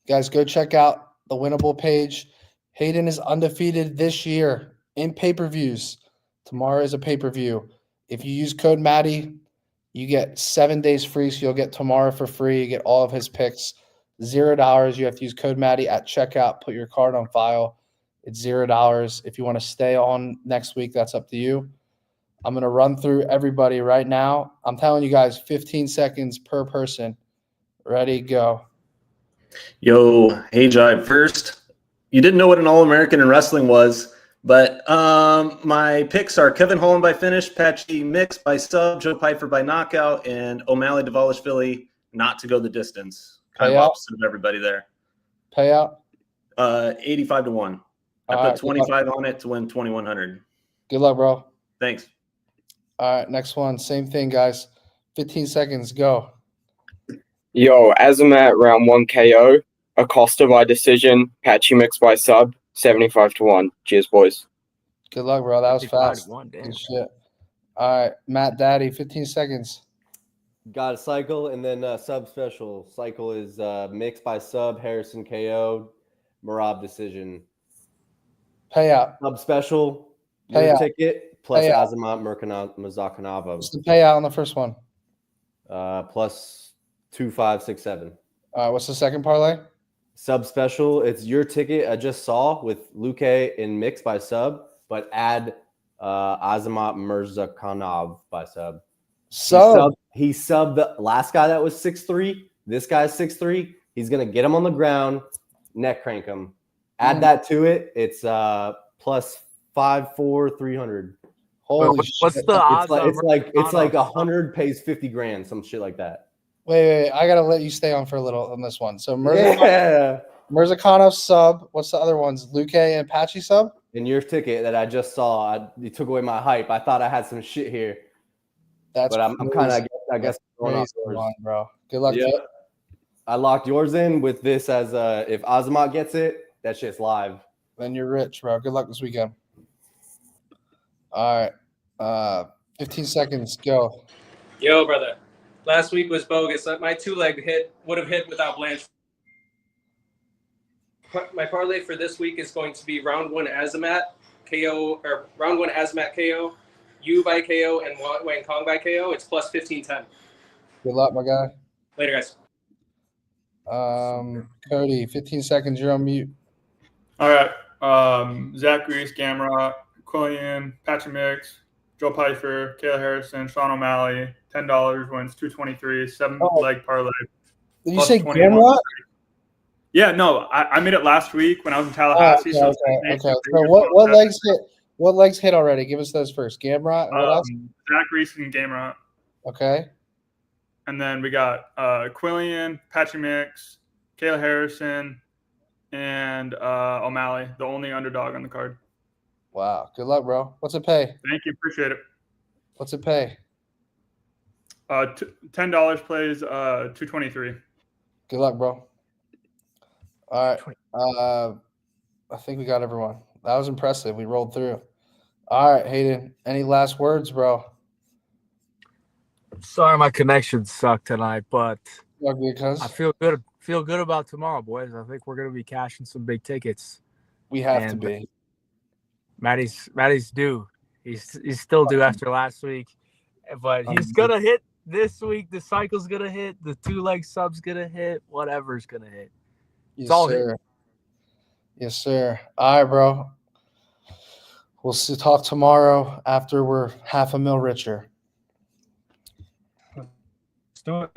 guys, go check out the Winnable page. Hayden is undefeated this year in pay-per-views. Tomorrow is a pay-per-view. If you use code Matty, you get 7 days free, so you'll get tomorrow for free. You get all of his picks. $0. You have to use code Matty at checkout. Put your card on file. It's $0. If you want to stay on next week, that's up to you. I'm going to run through everybody right now. I'm telling you guys, 15 seconds per person. Ready, go. Yo, Hayvjive first. You didn't know what an All-American in wrestling was, but my picks are Kevin Holland by finish, Patchy Mix by sub, Joe Pyfer by knockout, and O'Malley Philly not to go the distance. Kind of opposite of everybody there. Payout? 85-1. I put 25 on it to win 2,100. Good luck, bro. Thanks. All right, next one. Same thing, guys. 15 seconds, go. Yo, Azamat round 1 KO. Acosta by decision, Patchy Mix by sub, 75-1. Cheers, boys. Good luck, bro. That was fast. 75-1, damn. Good shit. All right, Matt Daddy, 15 seconds. Got a cycle and then sub special. Cycle is Mix by sub, Harrison KO, Marab decision. Payout. Sub special, Payout. your ticket plus Payout. Azamat Mazakanava. What's the payout on the first one? Plus 2,567. What's the second parlay? Sub special, it's your ticket I just saw with Luke and Mix by sub, but add Azamat Mirzakhanov by sub. Sub. he subbed the last guy that was 6'3". This guy's 6'3". He's gonna get him on the ground, neck crank him. Add that to it. It's plus 5-4 300. Holy what's shit. the odds? It's like 100 pays 50 grand, some shit like that. Wait. I gotta let you stay on for a little on this one. So Yeah. Mirzakhanov sub. What's the other ones? Luque and Patchy sub? In your ticket that I just saw, you took away my hype. I thought I had some shit here. But I'm kind of, I guess, going off yours. Bro. Good luck. Yeah. I locked yours in with this as if Azamat gets it, that shit's live. Then you're rich, bro. Good luck this weekend. All right. 15 seconds. Go. Yo, brother. Last week was bogus. My 2-leg hit would have hit without Blanche. My parlay for this week is going to be round 1 Azamat KO, or round 1 Azamat KO, you by KO, and Wang Kong by KO. It's plus 1510. Good luck, my guy. Later, guys. Cody, 15 seconds. You're on mute. All right. Zach Reese, Gamrot, Quillian, Patrick Mix, Joe Pfeiffer, Kayla Harrison, Sean O'Malley. $10 wins 223. 7-leg parlay. Did you say Gamrot? Yeah, no, I made it last week when I was in Tallahassee. Okay. So what legs hit? What legs hit already? Give us those first. Gamrot. And what else? Zach Reese and Gamrot. Okay. And then we got Quillian, Patchy Mix, Kayla Harrison, and O'Malley, the only underdog on the card. Wow. Good luck, bro. What's it pay? Thank you. Appreciate it. What's it pay? $10 plays 223. Good luck, bro. All right. I think we got everyone. That was impressive. We rolled through. All right, Hayden. Any last words, bro? Sorry, my connection sucked tonight, but because I feel good. Feel good about tomorrow, boys. I think we're gonna be cashing some big tickets. We have to be. Matty's due. He's still due after last week, but he's gonna hit this week. The cycle's gonna hit. The 2-leg sub's gonna hit. Whatever's gonna hit. It's all hit. Yes, sir. All right, bro. We'll talk tomorrow after we're $500,000 richer. Let's do it.